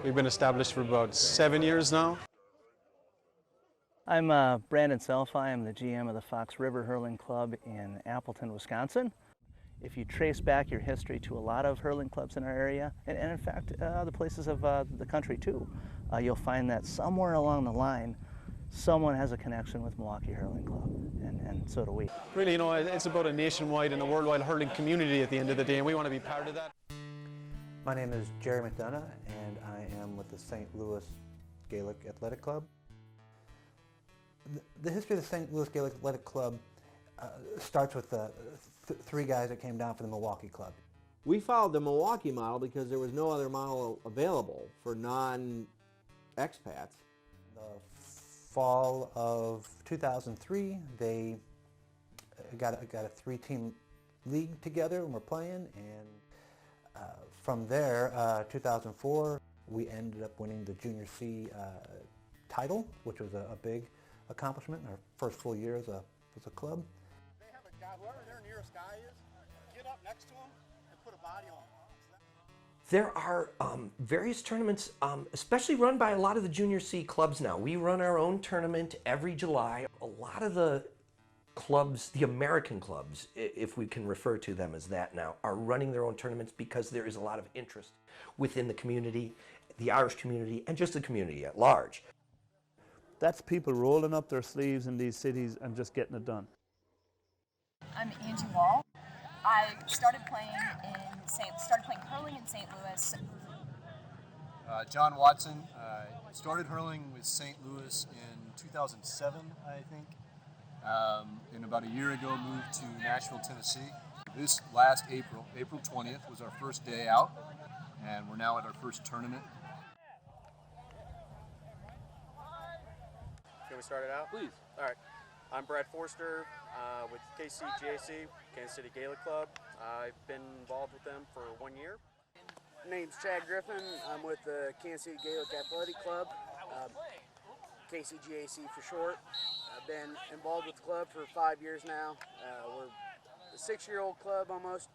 We've been established for about 7 years now. I'm Brandon Selfi. I'm the GM of the Fox River Hurling Club in Appleton, Wisconsin. If you trace back your history to a lot of hurling clubs in our area, and in fact other places of the country too, you'll find that somewhere along the line someone has a connection with Milwaukee Hurling Club, and so do we. Really, you know, it's about a nationwide and a worldwide hurling community at the end of the day, and we want to be part of that. My name is Jerry McDonough, and I am with the St. Louis Gaelic Athletic Club. The history of the St. Louis Gaelic Athletic Club starts with the three guys that came down from the Milwaukee Club. We followed the Milwaukee model because there was no other model available for non-expats. The fall of 2003, they got a three-team league together and we're playing, and from there, 2004, we ended up winning the Junior C title, which was a big accomplishment in our first full year as a club. They have a guy, whoever their nearest guy is, get up next to him and put a body on him. There are various tournaments, especially run by a lot of the Junior C clubs now. We run our own tournament every July. A lot of the clubs, the American clubs, if we can refer to them as that now, are running their own tournaments because there is a lot of interest within the community, the Irish community, and just the community at large. That's people rolling up their sleeves in these cities and just getting it done. I'm Angie Wall. I started playing hurling in St. Louis. John Watson. Started hurling with St. Louis in 2007, I think. And about a year ago moved to Nashville, Tennessee. This last April 20th, was our first day out, and we're now at our first tournament. Can we start it out? Please. All right. I'm Brad Forster with KCGAC, Kansas City Gaelic Club. I've been involved with them for 1 year. Name's Chad Griffin. I'm with the Kansas City Gaelic Athletic Club, KCGAC for short. I've been involved with the club for 5 years now. We're a 6-year-old club almost.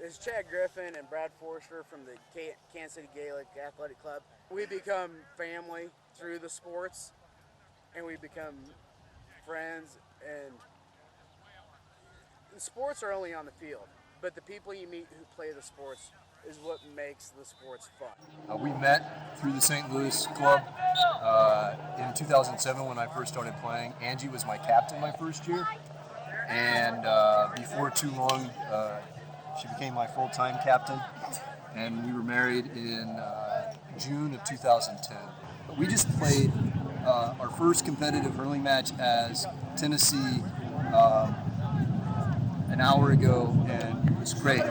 It's Chad Griffin and Brad Forster from the Kansas City Gaelic Athletic Club. We become family through the sports, and we become friends, and the sports are only on the field, but the people you meet who play the sports is what makes the sports fun. We met through the St. Louis Club in 2007 when I first started playing. Angie was my captain my first year, and before too long she became my full-time captain, and we were married in June of 2010. We just played our first competitive hurling match as Tennessee an hour ago, and it was great.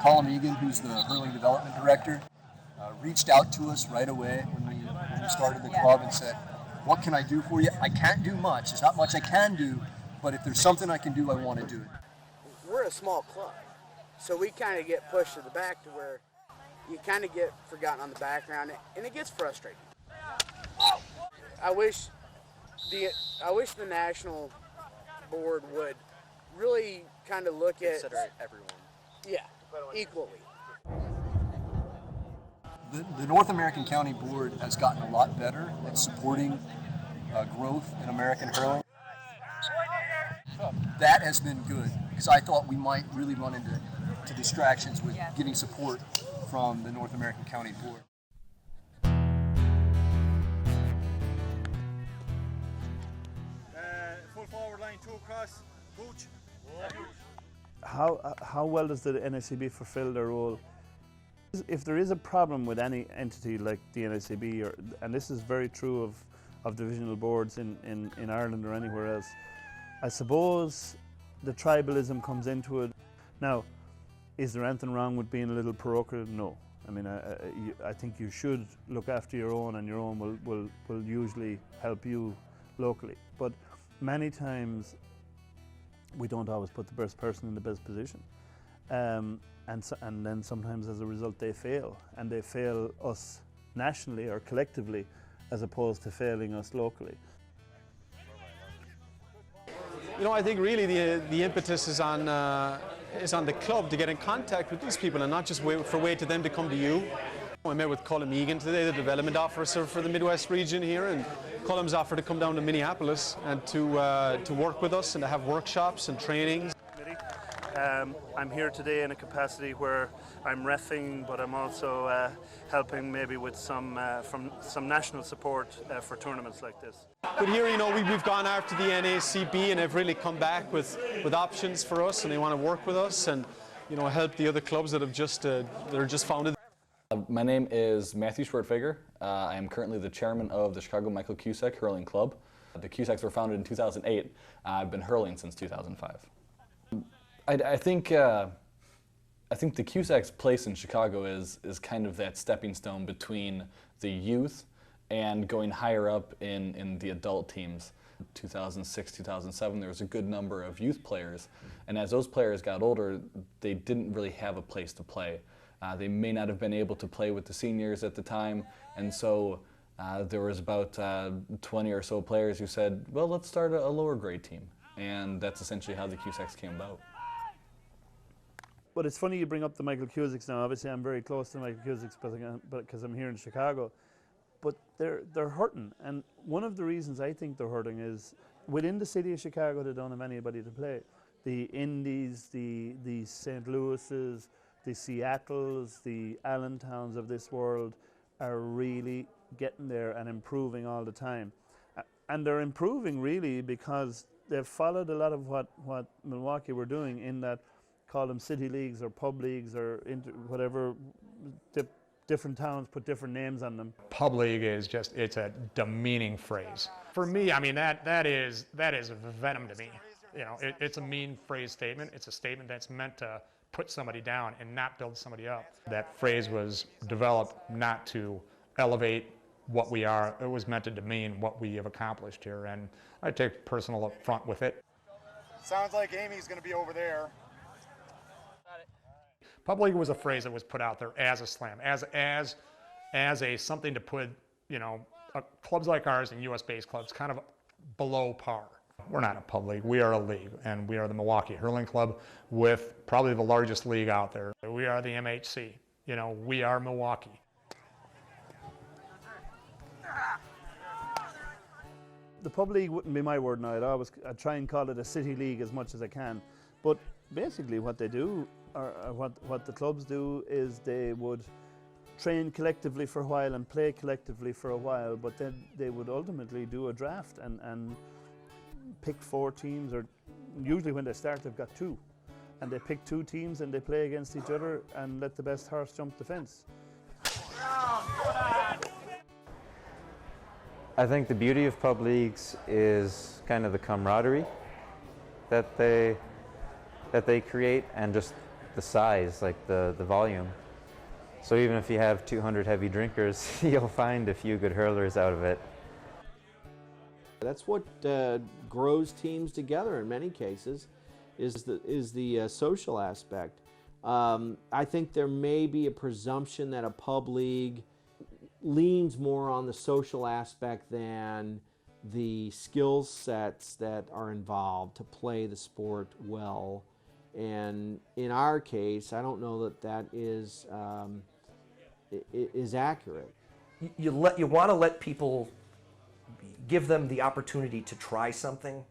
Colin Egan, who's the hurling development director, reached out to us right away when we started the club and said, "What can I do for you? I can't do much. There's not much I can do, but if there's something I can do, I want to do it." We're a small club, so we kind of get pushed to the back to where you kind of get forgotten on the background, and it gets frustrating. I wish the national board would really kind of look at Consider everyone. Yeah, equally. The North American County Board has gotten a lot better at supporting growth in American hurling. That has been good, because I thought we might really run into distractions with getting support from the North American County Board. Full forward line, 2 across, booch. How well does the NICB fulfill their role? If there is a problem with any entity like the NICB, and this is very true of divisional boards in Ireland or anywhere else, I suppose the tribalism comes into it. Now, is there anything wrong with being a little parochial? No. I mean, I think you should look after your own, and your own will usually help you locally. But many times we don't always put the best person in the best position. And then sometimes as a result they fail, and they fail us nationally or collectively as opposed to failing us locally. You know, I think really the impetus is on the club to get in contact with these people and not just wait to them to come to you. I met with Colm Egan today, the development officer for the Midwest region here, and Colm's offered to come down to Minneapolis and to work with us and to have workshops and trainings. I'm here today in a capacity where I'm reffing, but I'm also helping maybe with some national support for tournaments like this. But here, you know, we've gone after the NACB and they've really come back with options for us, and they want to work with us and, you know, help the other clubs that have just that are just founded. My name is Matthew Schwertfeger. I am currently the chairman of the Chicago Michael Cusack Hurling Club. The Cusacks were founded in 2008. I've been hurling since 2005. I think the Cusacks' place in Chicago is kind of that stepping stone between the youth and going higher up in the adult teams. 2006, 2007, there was a good number of youth players, and as those players got older, they didn't really have a place to play. They may not have been able to play with the seniors at the time, and so there was about 20 or so players who said, well, let's start a lower grade team, and that's essentially how the Cusacks came about. But it's funny you bring up the Michael Cusacks now. Obviously, I'm very close to Michael Cusacks because I'm here in Chicago. But they're hurting, and one of the reasons I think they're hurting is within the city of Chicago they don't have anybody to play. The Indies, the St. Louis's, the Seattles, the Allentowns of this world are really getting there and improving all the time. And they're improving really because they've followed a lot of what Milwaukee were doing, in that, call them city leagues or pub leagues or whatever, different towns put different names on them. Pub league is just, it's a demeaning phrase. For me, I mean, that is venom to me. You know, it's a mean phrase statement. It's a statement that's meant to put somebody down and not build somebody up. That phrase was developed not to elevate what we are. It was meant to demean what we have accomplished here, and I take personal affront with it. Sounds like Amy's going to be over there. Pub league was a phrase that was put out there as a slam, as a something to put, you know, clubs like ours and U.S.-based clubs kind of below par. We're not a pub league, we are a league, and we are the Milwaukee Hurling Club with probably the largest league out there. We are the MHC, you know, we are Milwaukee. The pub league wouldn't be my word now. I'd try and call it a city league as much as I can. But basically what they do, or what the clubs do, is they would train collectively for a while and play collectively for a while, but then they would ultimately do a draft and pick 4 teams, or usually when they start they've got 2. And they pick 2 teams and they play against each other and let the best horse jump the fence. I think the beauty of pub leagues is kind of the camaraderie that they create, and just the size, like the volume. So even if you have 200 heavy drinkers, you'll find a few good hurlers out of it. That's what grows teams together in many cases, is the social aspect. I think there may be a presumption that a pub league leans more on the social aspect than the skill sets that are involved to play the sport well. And in our case, I don't know that is accurate. You want to let people, give them the opportunity to try something,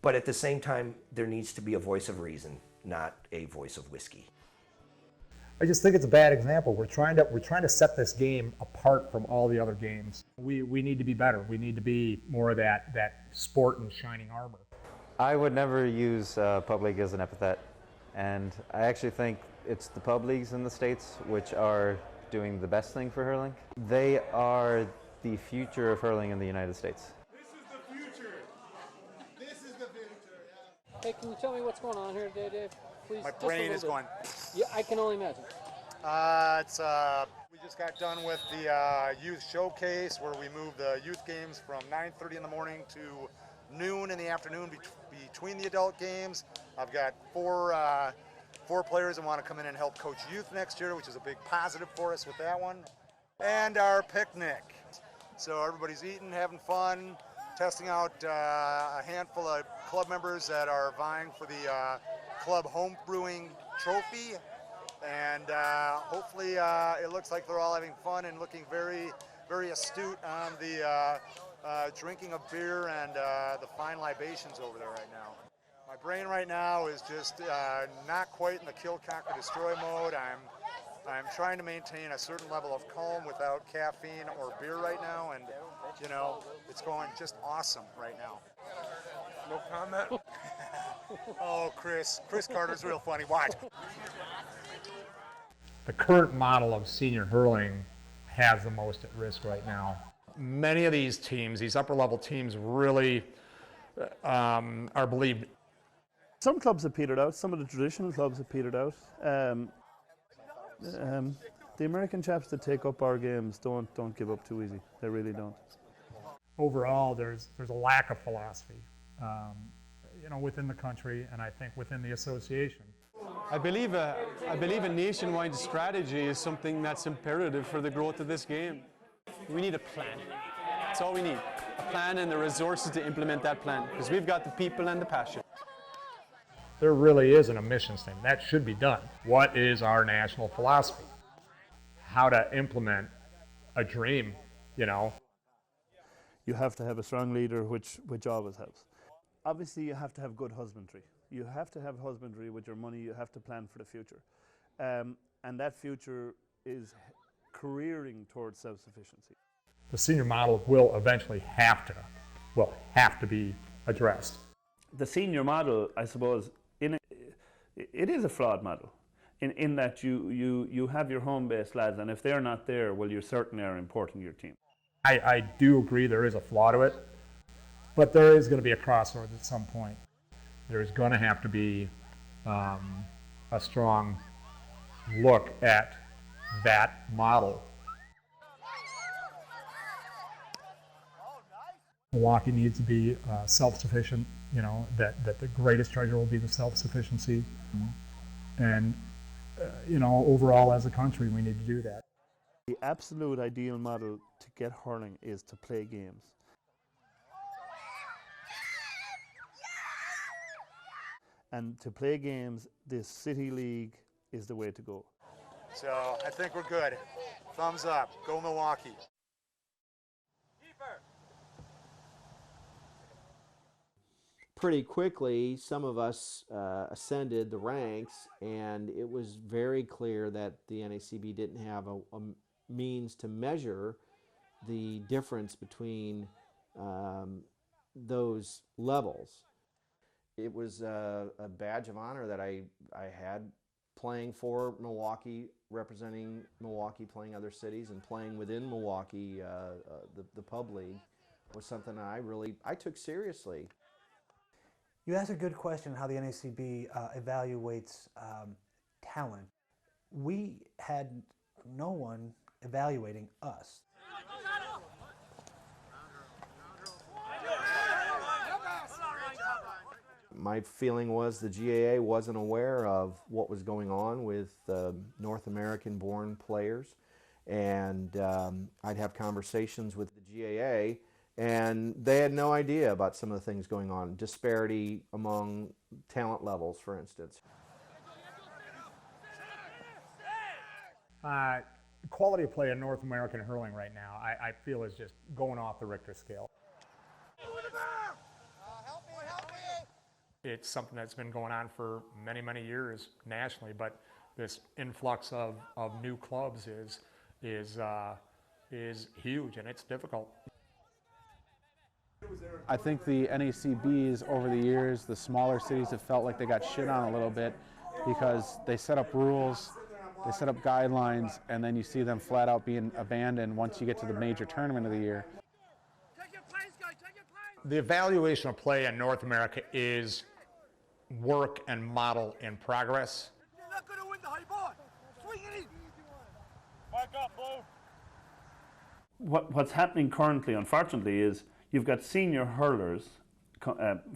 but at the same time, there needs to be a voice of reason, not a voice of whiskey. I just think it's a bad example. We're trying to set this game apart from all the other games. We need to be better. We need to be more of that sport in shining armor. I would never use pub league as an epithet, and I actually think it's the pub leagues in the States which are doing the best thing for hurling. They are the future of hurling in the United States. Hey, can you tell me what's going on here today, Dave? Please. My brain is going. Yeah, I can only imagine. We just got done with the youth showcase where we moved the youth games from 9:30 in the morning to noon in the afternoon between the adult games. I've got four players that want to come in and help coach youth next year, which is a big positive for us with that one. And our picnic. So everybody's eating, having fun, testing out a handful of club members that are vying for the club home brewing trophy. And hopefully it looks like they're all having fun and looking very, very astute on the drinking of beer and the fine libations over there right now. My brain right now is just not quite in the kill, conquer, destroy mode. I'm trying to maintain a certain level of calm without caffeine or beer right now, and you know, it's going just awesome right now. No comment. Oh, Chris Carter's real funny. Watch. The current model of senior hurling has the most at risk right now. Many of these teams, these upper level teams, really are believed. Some clubs have petered out. Some of the traditional clubs have petered out. The American chaps that take up our games don't give up too easy. They really don't. Overall, there's a lack of philosophy, you know, within the country, and I think within the association. I believe a nationwide strategy is something that's imperative for the growth of this game. We need a plan. That's all we need. A plan and the resources to implement that plan, because we've got the people and the passion. There really isn't a mission statement. That should be done. What is our national philosophy? How to implement a dream, you know? You have to have a strong leader, which always helps. Obviously, you have to have good husbandry. You have to have husbandry with your money. You have to plan for the future. And that future is careering towards self-sufficiency. The senior model will eventually have to be addressed. The senior model, I suppose, it is a flawed model in that you have your home-based lads, and if they're not there, well, you certainly are importing your team. I do agree there is a flaw to it, but there is going to be a crossroads at some point. There's going to have to be a strong look at that model. Milwaukee needs to be self-sufficient, you know, that the greatest treasure will be the self-sufficiency. And, you know, overall as a country, we need to do that. The absolute ideal model to get hurling is to play games. And to play games, this city league is the way to go. So I think we're good. Thumbs up. Go Milwaukee. Pretty quickly, some of us ascended the ranks, and it was very clear that the NACB didn't have a means to measure the difference between those levels. It was a badge of honor that I had playing for Milwaukee, representing Milwaukee, playing other cities, and playing within Milwaukee, the pub league, was something I took seriously. You asked a good question how the NACB evaluates talent. We had no one evaluating us. My feeling was the GAA wasn't aware of what was going on with North American-born players, and I'd have conversations with the GAA, and they had no idea about some of the things going on, disparity among talent levels, for instance. Quality of play in North American hurling right now, I feel, is just going off the Richter scale. It's something that's been going on for many, many years nationally, but this influx of new clubs is huge, and it's difficult. I think the NACBs over the years, the smaller cities have felt like they got shit on a little bit because they set up rules, they set up guidelines, and then you see them flat out being abandoned once you get to the major tournament of the year. The evaluation of play in North America is work and model in progress. You're not going to win the high ball. Swing it in. Back up, Blue. What's happening currently, unfortunately, is you've got senior hurlers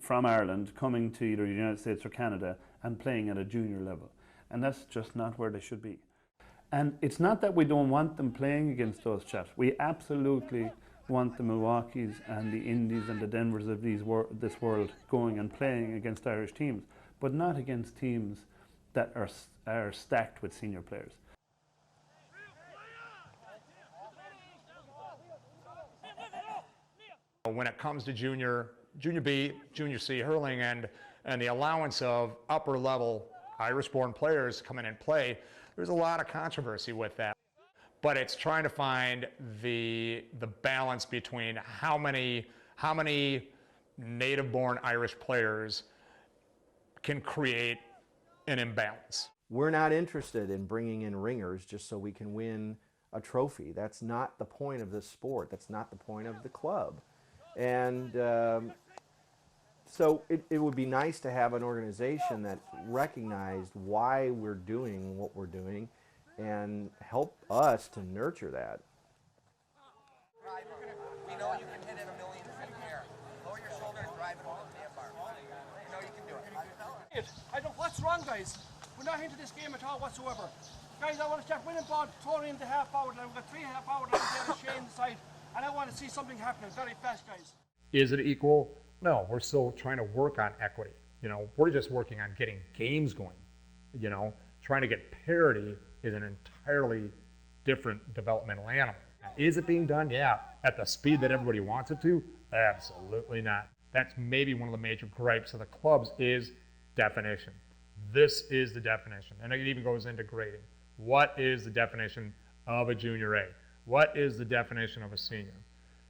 from Ireland coming to either the United States or Canada and playing at a junior level. And that's just not where they should be. And it's not that we don't want them playing against those chaps. We absolutely want the Milwaukees and the Indies and the Denvers of this world going and playing against Irish teams, but not against teams that are stacked with senior players. When it comes to junior B, junior C hurling and the allowance of upper level Irish-born players come in and play, there's a lot of controversy with that. But it's trying to find the balance between how many native-born Irish players can create an imbalance. We're not interested in bringing in ringers just so we can win a trophy. That's not the point of this sport. That's not the point of the club. And so it would be nice to have an organization that recognized why we're doing what we're doing and help us to nurture that. We know you can hit it 1,000,000 feet in the air. Lower your shoulder and drive it over the damn bar. We know you can do it. What's wrong, guys? We're not into this game at all whatsoever. Guys, I want to start winning ball, throwing in the half forward line. We've got 3 half forward lines there to Shane side, and I want to see something happening very fast, guys. Is it equal? No, we're still trying to work on equity. You know, we're just working on getting games going. You know, trying to get parity is an entirely different developmental animal. Is it being done? Yeah. At the speed that everybody wants it to? Absolutely not. That's maybe one of the major gripes of the clubs is definition. This is the definition. And it even goes into grading. What is the definition of a junior A? What is the definition of a senior?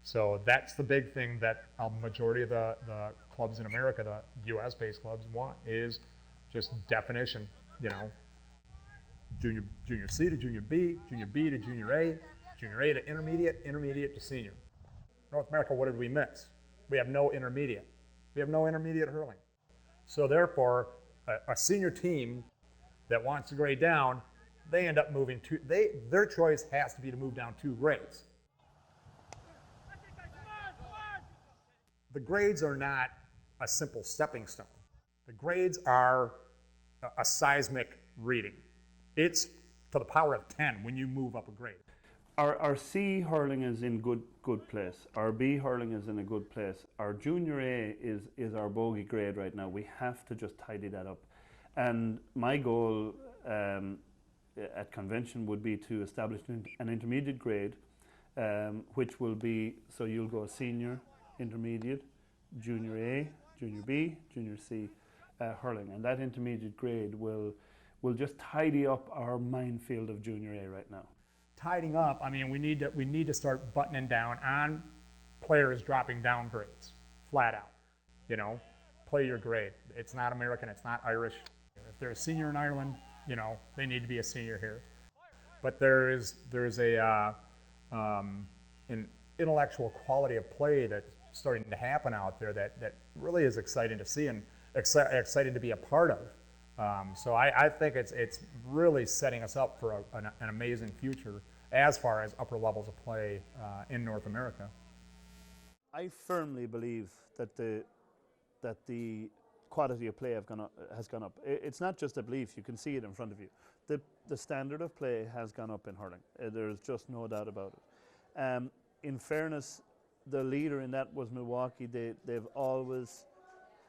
So that's the big thing that a majority of the clubs in America, the US-based clubs, want is just definition. You know, junior C to junior B to junior A to intermediate, intermediate to senior. North America, what did we miss? We have no intermediate. We have no intermediate hurling. So therefore, a senior team that wants to grade down, they end up moving their choice has to be to move down 2 grades. The grades are not a simple stepping stone. The grades are a seismic reading. It's to the power of 10 when you move up a grade. Our C hurling is in good place. Our B hurling is in a good place. Our junior A is our bogey grade right now. We have to just tidy that up. And my goal at convention would be to establish an intermediate grade, which will be, so you'll go senior, intermediate, junior A, junior B, junior C hurling. And that intermediate grade will just tidy up our minefield of junior A right now. Tidying up, I mean, we need to start buttoning down on players dropping down grades, flat out. You know, play your grade. It's not American, it's not Irish. If they're a senior in Ireland, you know, they need to be a senior here. But there's an intellectual quality of play that's starting to happen out there that really is exciting to see and exciting to be a part of. So I think it's really setting us up for an amazing future as far as upper levels of play in North America. I firmly believe that the quality of play has gone up. It's not just a belief, you can see it in front of you. The standard of play has gone up in hurling. There's just no doubt about it. In fairness, the leader in that was Milwaukee. They've always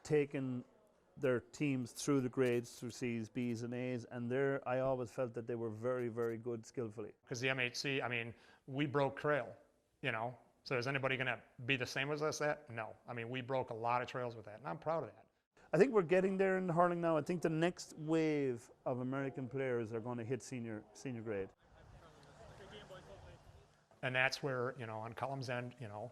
taken their teams through the grades, through C's, B's, and A's, and I always felt that they were very, very good skillfully. Because the MHC, I mean, we broke trail, you know. So is anybody going to be the same as us at? No. I mean, we broke a lot of trails with that, and I'm proud of that. I think we're getting there in hurling now. I think the next wave of American players are going to hit senior grade. And that's where, you know, on Cullum's end, you know,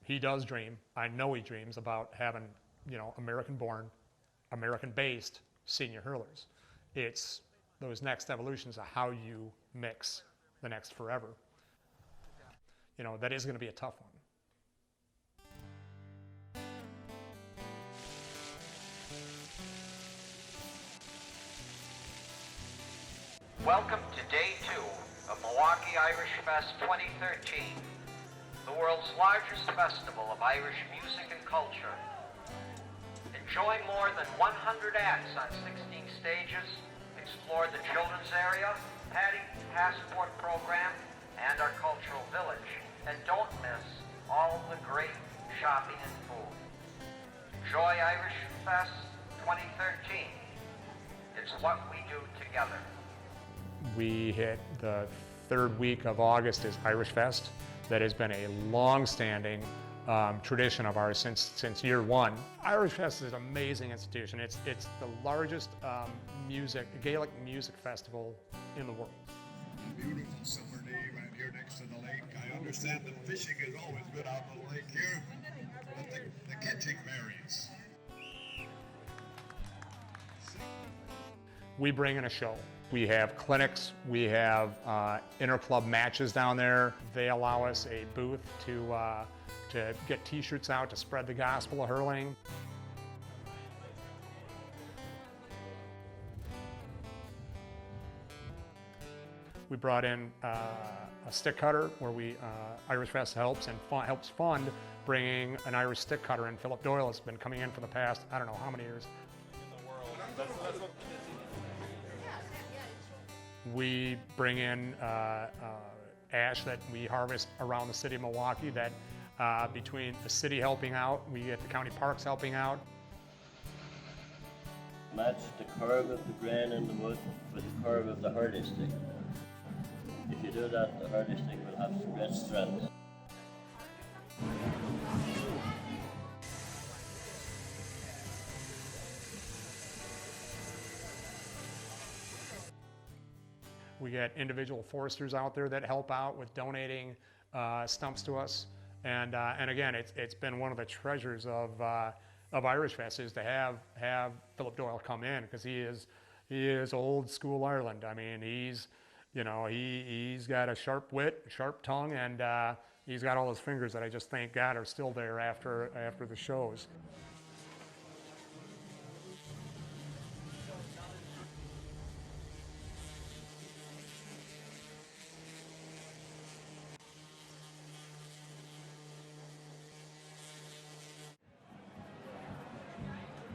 he does dream. I know he dreams about having, you know, American-born, American-based senior hurlers. It's those next evolutions of how you mix the next forever. You know, that is going to be a tough one. Welcome to Day 2 of Milwaukee Irish Fest 2013, the world's largest festival of Irish music and culture. Enjoy more than 100 acts on 16 stages, explore the children's area, Paddy Passport program, and our cultural village. And don't miss all the great shopping and food. Enjoy Irish Fest 2013. It's what we do together. We hit the third week of August is Irish Fest. That has been a long-standing tradition of ours since year one. Irish Fest is an amazing institution. It's the largest Gaelic music festival in the world. Beautiful summer day right here next to the lake. I understand the fishing is always good out on the lake here, but the catching varies. We bring in a show. We have clinics, we have inter-club matches down there. They allow us a booth to get t-shirts out to spread the gospel of hurling. We brought in a stick cutter where Irish Fest helps fund bringing an Irish stick cutter in. Philip Doyle has been coming in for the past, I don't know how many years. We bring in ash that we harvest around the city of Milwaukee that between the city helping out, we get the county parks helping out. Match the curve of the grain in the wood with the curve of the hurley stick. If you do that, the hurley stick will have great strength. We get individual foresters out there that help out with donating stumps to us, and again, it's been one of the treasures of Irish Fest is to have Philip Doyle come in, because he is old school Ireland. I mean, he's got a sharp wit, sharp tongue, and he's got all those fingers that I just thank God are still there after the shows.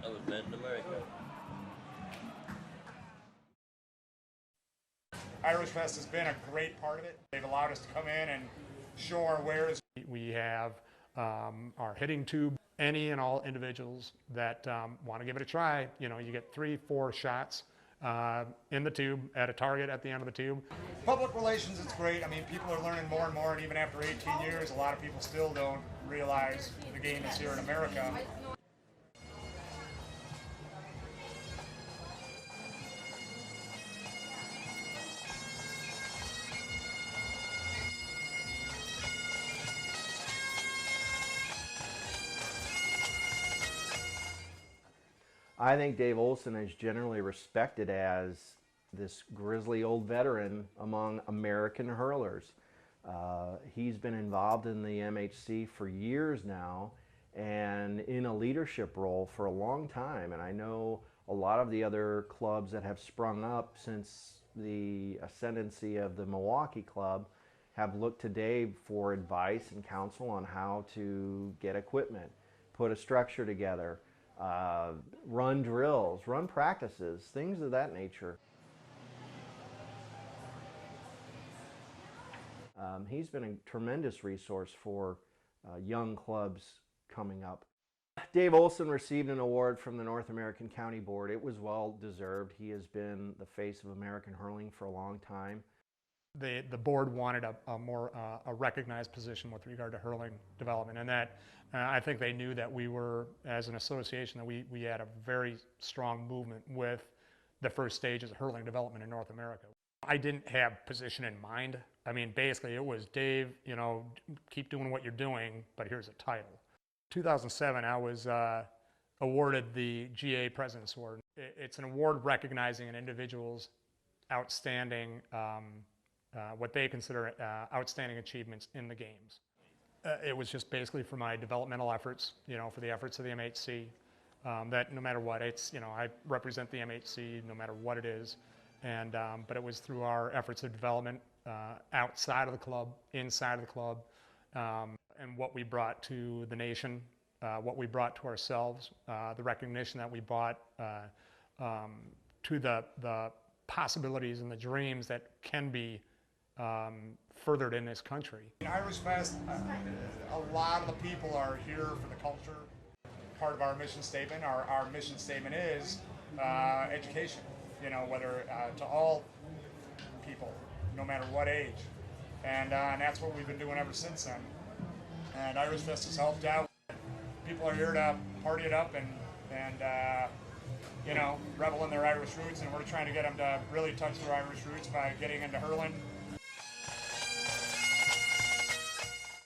That was made in America. Irish Fest has been a great part of it. They've allowed us to come in and show our wares. We have our hitting tube. Any and all individuals that want to give it a try, you get 3-4 shots in the tube at a target at the end of the tube. Public relations, it's great. I mean, people are learning more and more, and even after 18 years, a lot of people still don't realize the game is here in America. I think Dave Olson is generally respected as this grizzly old veteran among American hurlers. He's been involved in the MHC for years now and in a leadership role for a long time. And I know a lot of the other clubs that have sprung up since the ascendancy of the Milwaukee Club have looked to Dave for advice and counsel on how to get equipment, put a structure together, run drills, run practices, things of that nature. He's been a tremendous resource for young clubs coming up. Dave Olson received an award from the North American County Board. It was well deserved. He has been the face of American hurling for a long time. The board wanted a more recognized position with regard to hurling development, and that I think they knew that we were, as an association, that we had a very strong movement with the first stages of hurling development in North America. I didn't have position in mind. I mean, basically it was, Dave, keep doing what you're doing, but here's a title. 2007, I was awarded the GA President's Award. It's an award recognizing an individual's outstanding what they consider outstanding achievements in the games. It was just basically for my developmental efforts, for the efforts of the MHC, that no matter what, I represent the MHC no matter what it is, and but it was through our efforts of development outside of the club, inside of the club, and what we brought to the nation what we brought to ourselves, the recognition that we brought to the possibilities and the dreams that can be furthered in this country. In Irish Fest, a lot of the people are here for the culture. Part of our mission statement, our mission statement is education, you know, whether to all people, no matter what age. And that's what we've been doing ever since then. And Irish Fest has helped out. People are here to party it up and you know, revel in their Irish roots, and we're trying to get them to really touch their Irish roots by getting into hurling.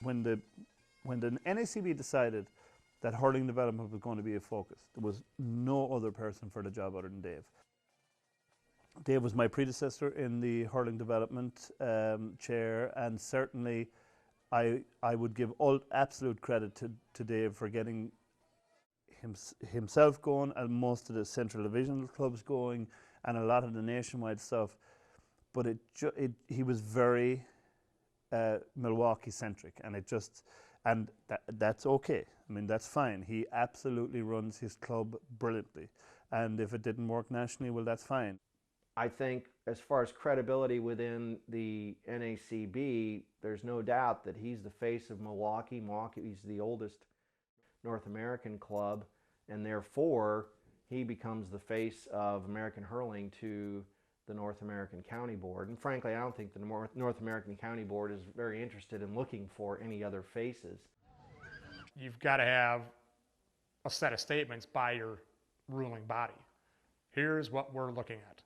When the NACB decided that hurling development was going to be a focus, there was no other person for the job other than Dave. Dave was my predecessor in the hurling development chair, and certainly I would give absolute credit to Dave for getting himself going and most of the central divisional clubs going and a lot of the nationwide stuff. But he was very Milwaukee centric, and that's okay. I mean, that's fine. He absolutely runs his club brilliantly, and if it didn't work nationally, well, that's fine. I think as far as credibility within the NACB, there's no doubt that he's the face of Milwaukee. Milwaukee's the oldest North American club, and therefore he becomes the face of American hurling to the North American County Board. And frankly, I don't think the North American County Board is very interested in looking for any other faces. You've got to have a set of statements by your ruling body. Here's what we're looking at.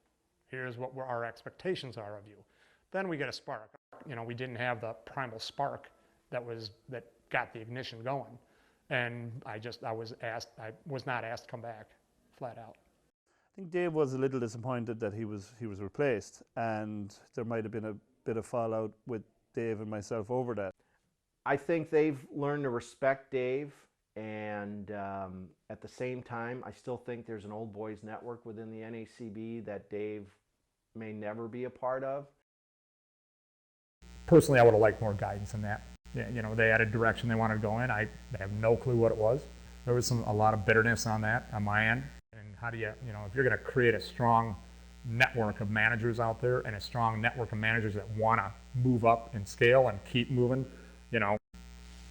Here's what our expectations are of you. Then we get a spark. You know, we didn't have the primal spark that got the ignition going. And I was not asked to come back, flat out. I think Dave was a little disappointed that he was replaced, and there might have been a bit of fallout with Dave and myself over that. I think they've learned to respect Dave, and at the same time, I still think there's an old boys network within the NACB that Dave may never be a part of. Personally, I would have liked more guidance in that. You know, they had a direction they wanted to go in. I have no clue what it was. There was a lot of bitterness on that on my end. And how do you know, if you're going to create a strong network of managers out there and a strong network of managers that want to move up in scale and keep moving, you know,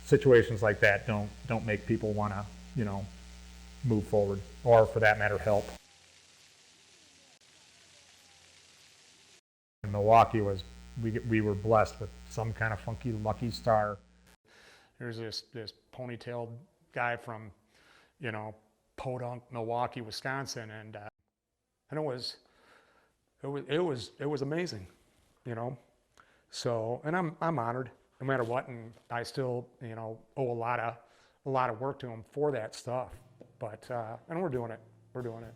situations like that don't make people want to, you know, move forward, or for that matter, help. In Milwaukee we were blessed with some kind of funky lucky star. There's this ponytailed guy from, you know, Podunk, Milwaukee, Wisconsin, and it was amazing, you know. So, and I'm honored no matter what, and I still, you know, owe a lot of work to him for that stuff. But and we're doing it. We're doing it.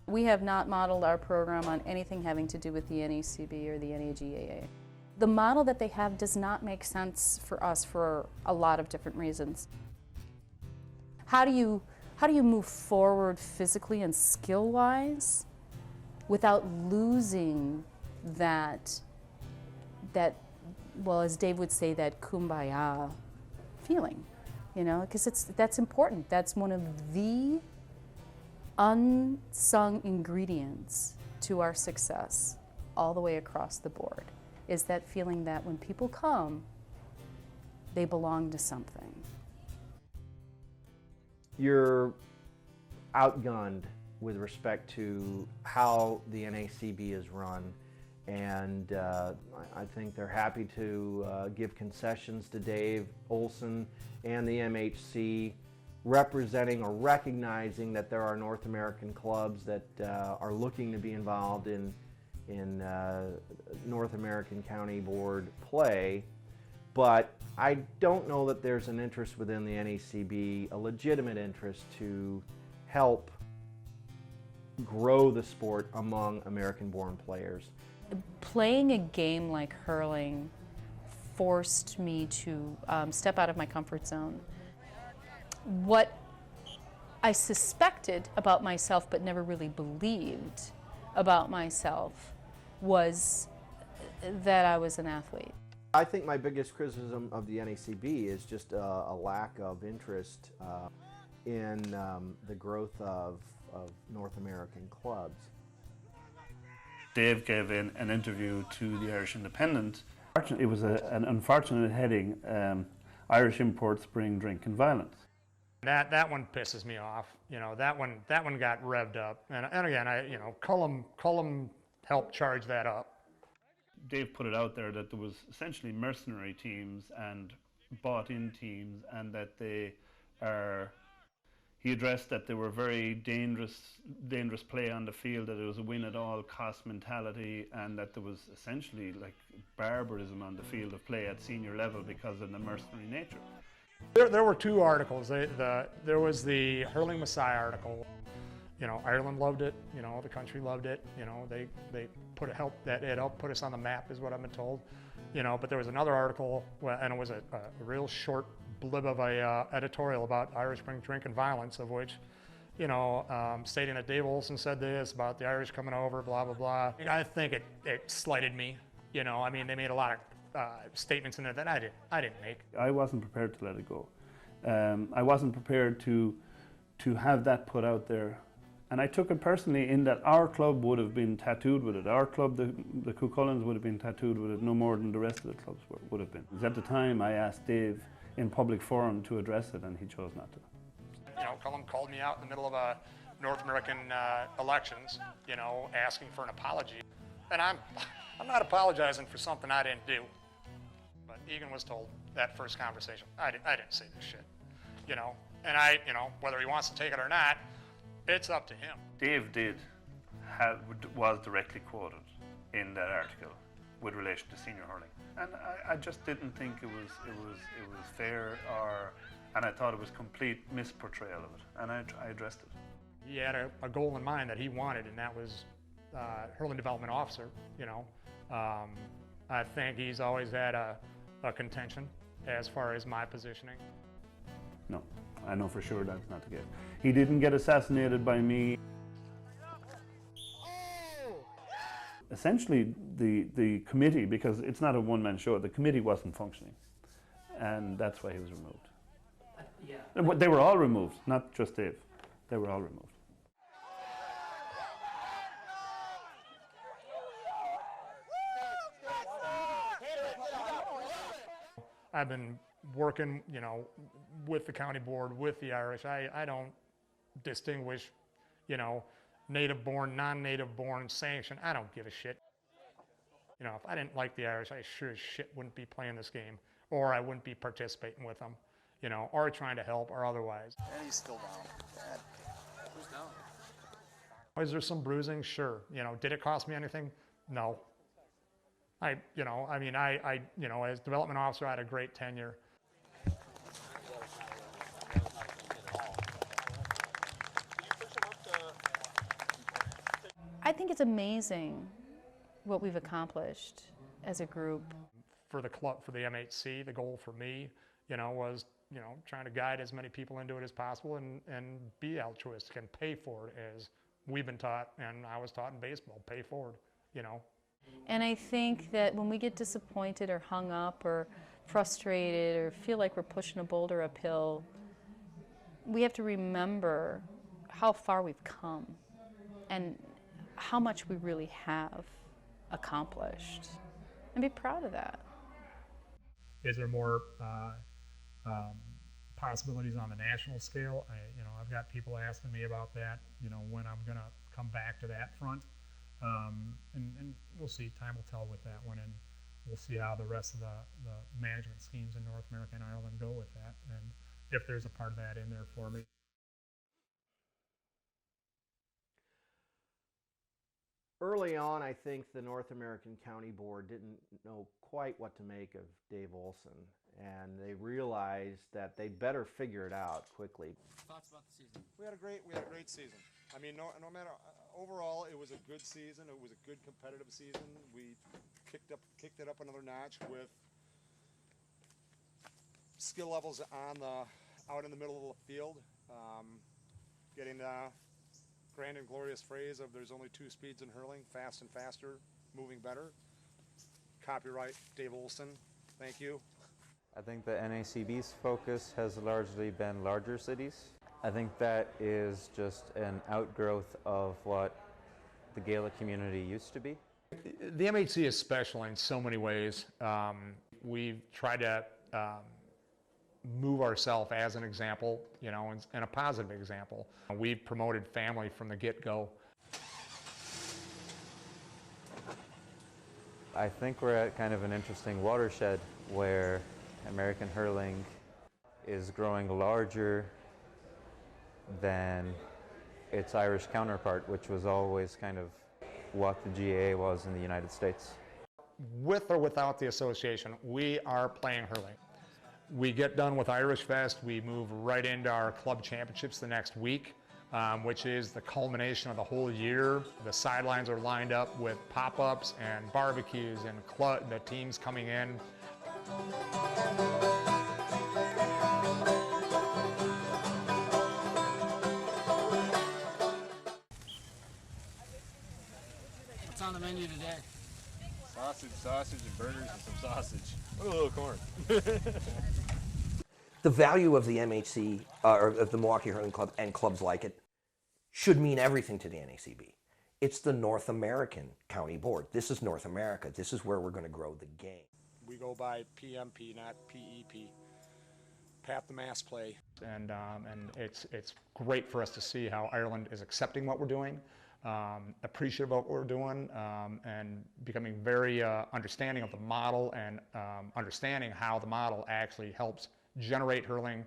We have not modeled our program on anything having to do with the NACB or the NAGAA. The model that they have does not make sense for us for a lot of different reasons. How do you move forward physically and skill-wise without losing that, well, as Dave would say, that kumbaya feeling, you know, because that's important. That's one of the unsung ingredients to our success all the way across the board, is that feeling that when people come, they belong to something. You're outgunned with respect to how the NACB is run, and I think they're happy to give concessions to Dave Olson and the MHC, representing or recognizing that there are North American clubs that are looking to be involved in North American County Board play. But I don't know that there's an interest within the NACB, a legitimate interest to help grow the sport among American-born players. Playing a game like hurling forced me to step out of my comfort zone. What I suspected about myself but never really believed about myself was that I was an athlete. I think my biggest criticism of the NACB is just a lack of interest in the growth of North American clubs. Dave gave an interview to the Irish Independent. It was an unfortunate heading, Irish imports bring drink and violence. That one pisses me off. You know, that one got revved up. And again, Cullum helped charge that up. Dave put it out there that there was essentially mercenary teams and bought-in teams, and that he addressed that they were very dangerous play on the field, that it was a win-at-all-cost mentality, and that there was essentially like barbarism on the field of play at senior level because of the mercenary nature. There were two articles. There was the Hurling Messiah article. You know, Ireland loved it. You know, the country loved it. You know, they it helped put us on the map, is what I've been told. You know, but there was another article, and it was a real short blib of a editorial about Irish bring drink and violence, of which, you know, stating that Dave Olson said this about the Irish coming over, blah blah blah. I think it slighted me. You know, I mean, they made a lot of statements in there that I didn't make. I wasn't prepared to let it go. I wasn't prepared to have that put out there. And I took it personally in that our club would have been tattooed with it. Our club, the Cucullins, would have been tattooed with it no more than the rest of the clubs would have been. At the time, I asked Dave in public forum to address it, and he chose not to. You know, Cullum called me out in the middle of a North American elections, you know, asking for an apology. And I'm not apologizing for something I didn't do. But Egan was told that first conversation, I didn't say this shit, you know. And you know, whether he wants to take it or not, it's up to him. Dave was directly quoted in that article with relation to senior hurling, and I just didn't think it was fair, and I thought it was complete misportrayal of it, and I addressed it. He had a goal in mind that he wanted, and that was hurling development officer. You know, I think he's always had a contention as far as my positioning. No, I know for sure that's not the case. He didn't get assassinated by me. Essentially, the committee, because it's not a one-man show, the committee wasn't functioning, and that's why he was removed. Yeah. They were all removed, not just Dave. They were all removed. I've been working, you know, with the county board, with the Irish. I don't distinguish, you know, native born, non-native born, sanction. I don't give a shit. You know, if I didn't like the Irish, I sure as shit wouldn't be playing this game, or I wouldn't be participating with them, you know, or trying to help, or otherwise. And he's still down. Bad. Who's down? Is there some bruising? Sure. You know, did it cost me anything? No. You know, I mean, you know, as development officer, I had a great tenure. I think it's amazing what we've accomplished as a group. For the club, for the MHC, the goal for me, you know, was, you know, trying to guide as many people into it as possible and be altruistic and pay forward, as we've been taught, and I was taught in baseball, pay forward, you know. And I think that when we get disappointed or hung up or frustrated or feel like we're pushing a boulder uphill, we have to remember how far we've come and how much we really have accomplished, and be proud of that. Is there more possibilities on the national scale? You know, I've got people asking me about that, you know, when I'm going to come back to that front. And we'll see. Time will tell with that one, and we'll see how the rest of the management schemes in North America and Ireland go with that, and if there's a part of that in there for me. Early on, I think the North American County Board didn't know quite what to make of Dave Olson, and they realized that they'd better figure it out quickly. Thoughts about the season? We had a great season. I mean, no matter overall, it was a good season. It was a good competitive season. We kicked it up another notch with skill levels out in the middle of the field, getting the grand and glorious phrase of "there's only two speeds in hurling: fast and faster, moving better." Copyright Dave Olson. Thank you. I think the NACB's focus has largely been larger cities. I think that is just an outgrowth of what the Gaelic community used to be. The MHC is special in so many ways. We've tried to move ourselves as an example, you know, and a positive example. We've promoted family from the get-go. I think we're at kind of an interesting watershed where American hurling is growing larger than its Irish counterpart, which was always kind of what the GAA was in the United States. With or without the association, we are playing hurling. We get done with Irish Fest, we move right into our club championships the next week, which is the culmination of the whole year. The sidelines are lined up with pop-ups and barbecues and the teams coming in. What's on the menu today? Sausage, and burgers, and some sausage. Look at a little corn. The value of the MHC, or of the Milwaukee Hurling Club and clubs like it, should mean everything to the NACB. It's the North American County Board. This is North America. This is where we're going to grow the game. We go by PMP, not PEP. Path the mass play. And it's great for us to see how Ireland is accepting what we're doing, appreciative of what we're doing, and becoming very understanding of the model and understanding how the model actually helps generate hurling,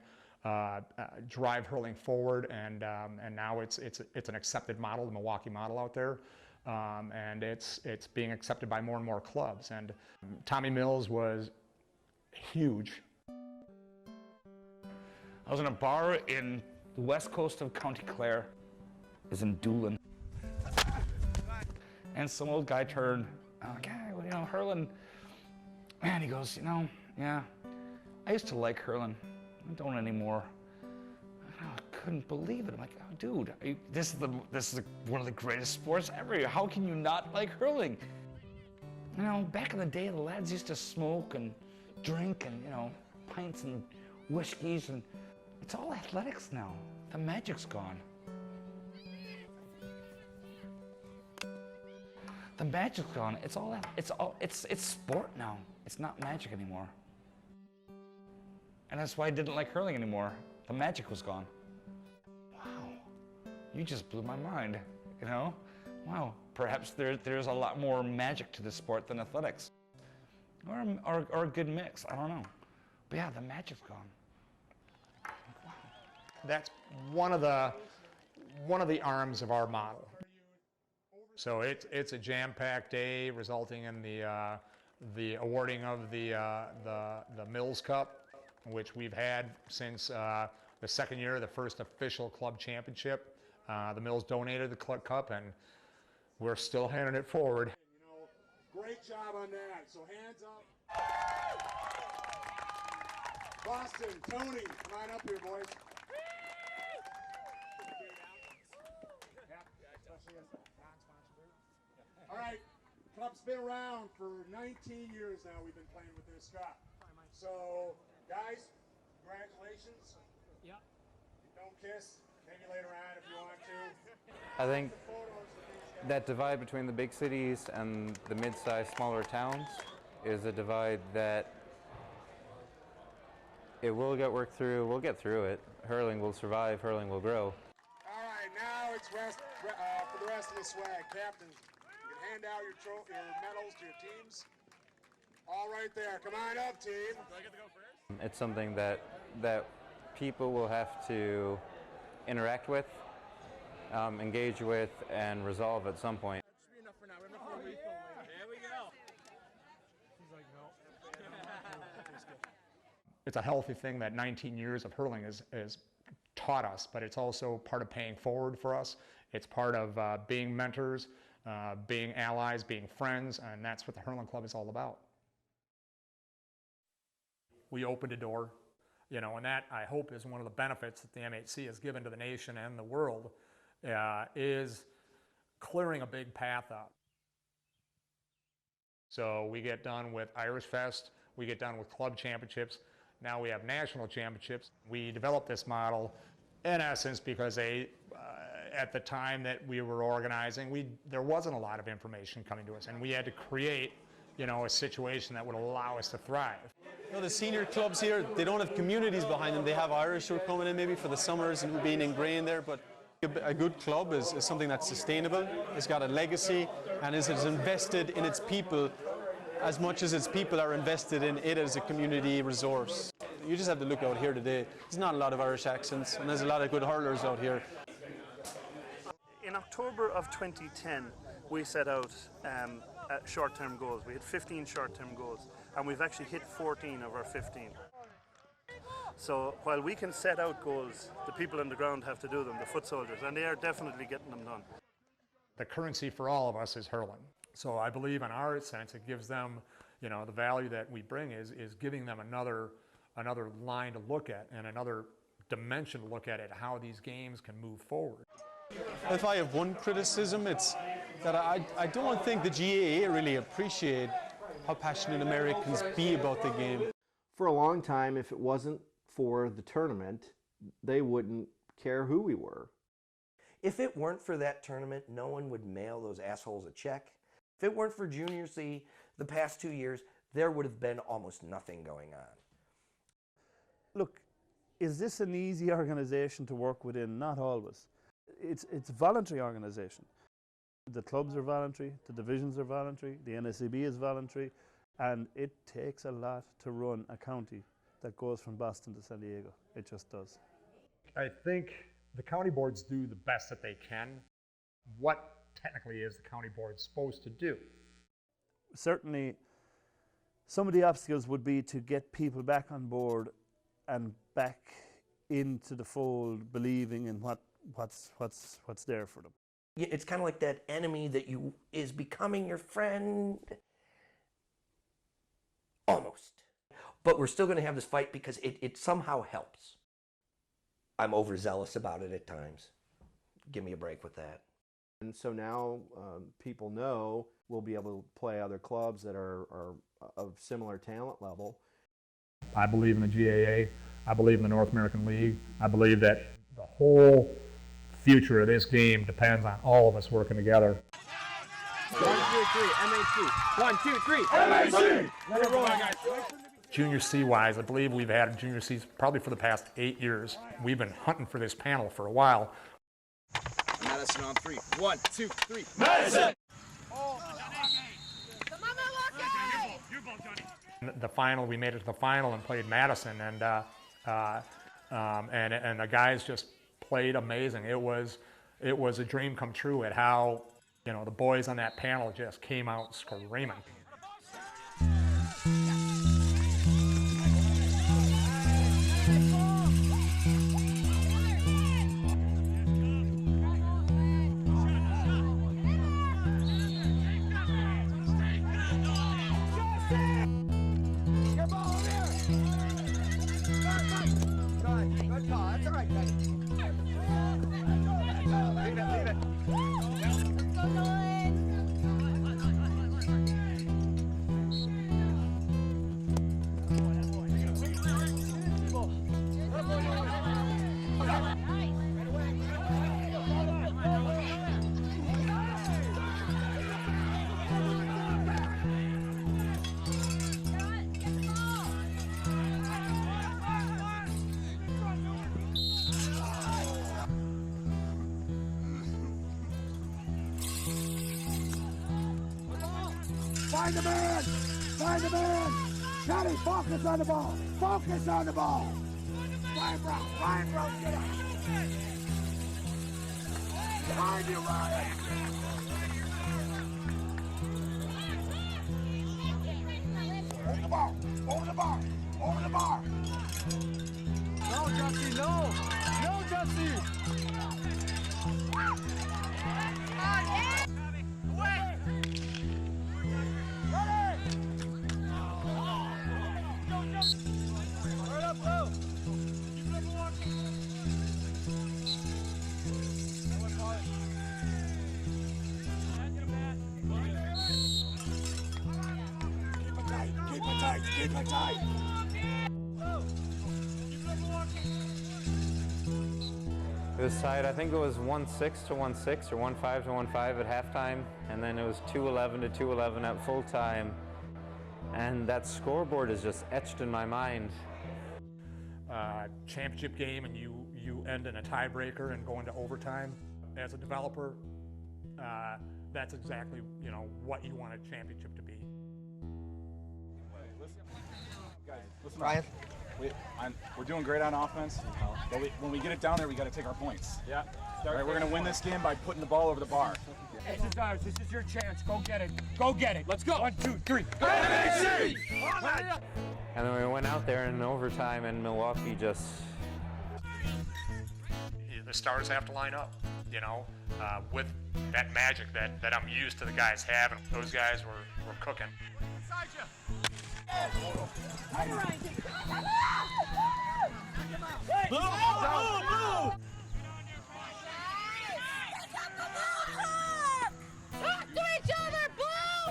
drive hurling forward, and now it's an accepted model, the Milwaukee model out there, and it's being accepted by more and more clubs. And Tommy Mills was huge. I was in a bar in the west coast of County Clare, is in Doolin, and some old guy turned, like, hey, well, you know, hurling, man, he goes, you know, yeah, I used to like hurling, I don't anymore. I couldn't believe it. I'm like, oh, dude, this is one of the greatest sports ever. How can you not like hurling? You know, back in the day, the lads used to smoke and drink and, you know, pints and whiskeys, and it's all athletics now. The magic's gone. The magic's gone. It's sport now. It's not magic anymore. And that's why I didn't like hurling anymore. The magic was gone. Wow, you just blew my mind, you know? Wow, perhaps there's a lot more magic to this sport than athletics. Or a good mix, I don't know. But yeah, the magic's gone. Wow. That's one of the arms of our model. So it's a jam-packed day, resulting in the awarding of the Mills Cup, which we've had since the second year of the first official club championship. The Mills donated the club cup, and we're still handing it forward. You know, great job on that. So hands up. Boston, Tony, come on up here, boys. All right, Cup's been around for 19 years now. We've been playing with this cup. So, guys, congratulations. Yeah. Don't kiss. Maybe later on if you want to. I think that divide between the big cities and the mid-sized, smaller towns is a divide that it will get worked through. We'll get through it. Hurling will survive. Hurling will grow. All right, now it's for the rest of the swag. Captains, you can hand out your medals to your teams. All right there. Come on up, team. Do I get to go first? It's something that people will have to interact with, engage with, and resolve at some point. That should be enough for now. We have enough for a refill later. There we go. He's like, no. It's a healthy thing that 19 years of hurling has taught us, but it's also part of paying forward for us. It's part of being mentors, being allies, being friends, and that's what the Hurling Club is all about. We opened a door, you know, and that, I hope, is one of the benefits that the MHC has given to the nation and the world, is clearing a big path up. So we get done with Irish Fest, we get done with club championships. Now we have national championships. We developed this model in essence because at the time that we were organizing, there wasn't a lot of information coming to us, and we had to create, a situation that would allow us to thrive. The senior clubs here, they don't have communities behind them. They have Irish who are coming in maybe for the summers and being ingrained there, but a good club is something that's sustainable, it's got a legacy, and is invested in its people as much as its people are invested in it as a community resource. You just have to look out here today. There's not a lot of Irish accents, and there's a lot of good hurlers out here. In October of 2010, we set out short-term goals. We had 15 short-term goals, and we've actually hit 14 of our 15. So while we can set out goals, the people on the ground have to do them, the foot soldiers, and they are definitely getting them done. The currency for all of us is hurling. So I believe in our sense it gives them, the value that we bring is giving them another line to look at and another dimension to look at how these games can move forward. If I have one criticism, it's that I don't think the GAA really appreciate how passionate Americans be about the game. For a long time, if it wasn't for the tournament, they wouldn't care who we were. If it weren't for that tournament, no one would mail those assholes a check. If it weren't for Junior C the past 2 years, there would have been almost nothing going on. Look, is this an easy organization to work within? Not always. It's a voluntary organization. The clubs are voluntary, the divisions are voluntary, the NSCB is voluntary, and it takes a lot to run a county that goes from Boston to San Diego. It just does. I think the county boards do the best that they can. What technically is the county board supposed to do? Certainly, some of the obstacles would be to get people back on board and back into the fold, believing in what's there for them. Yeah, it's kind of like that enemy that is becoming your friend. Almost. But we're still going to have this fight because it somehow helps. I'm overzealous about it at times. Give me a break with that. And so now people know we'll be able to play other clubs that are of similar talent level. I believe in the GAA. I believe in the North American League. I believe that the whole future of this game depends on all of us working together. 1, 2, 3, MHC. 1, 2, 3, MHC. Let it roll, guys. Junior C-wise, I believe we've had Junior C's probably for the past 8 years. We've been hunting for this panel for a while. Madison on 3. 1, 2, 3. Madison! The final, we made it to the final and played Madison, and the guys just played amazing. It was a dream come true at how the boys on that panel just came out screaming. Find the man! Find the man! Johnny, focus on the ball! Focus on the ball! Ryan Brown, get up! Behind you, Ryan! Over the bar! Over the bar! Over the bar! No, Justy, no! No, Justy! Keep It was tied, I think it was 1-6 to 1-6 or 1-5 to 1-5 at halftime, and then it was 2-11 to 2-11 at full time. And that scoreboard is just etched in my mind. Championship game and you end in a tiebreaker and go into overtime. As a developer, that's exactly what you want a championship to be. Guys, listen, Ryan. We're doing great on offense, but when we get it down there, we got to take our points. Yeah. All right, we're going to win this game by putting the ball over the bar. This is ours. This is your chance. Go get it. Go get it. Let's go. 1, 2, 3. Go! And then we went out there in overtime, and Milwaukee just... The stars have to line up, with that magic that I'm used to the guys having. Those guys were cooking. Blue! Blue! Talk to each other, Blue!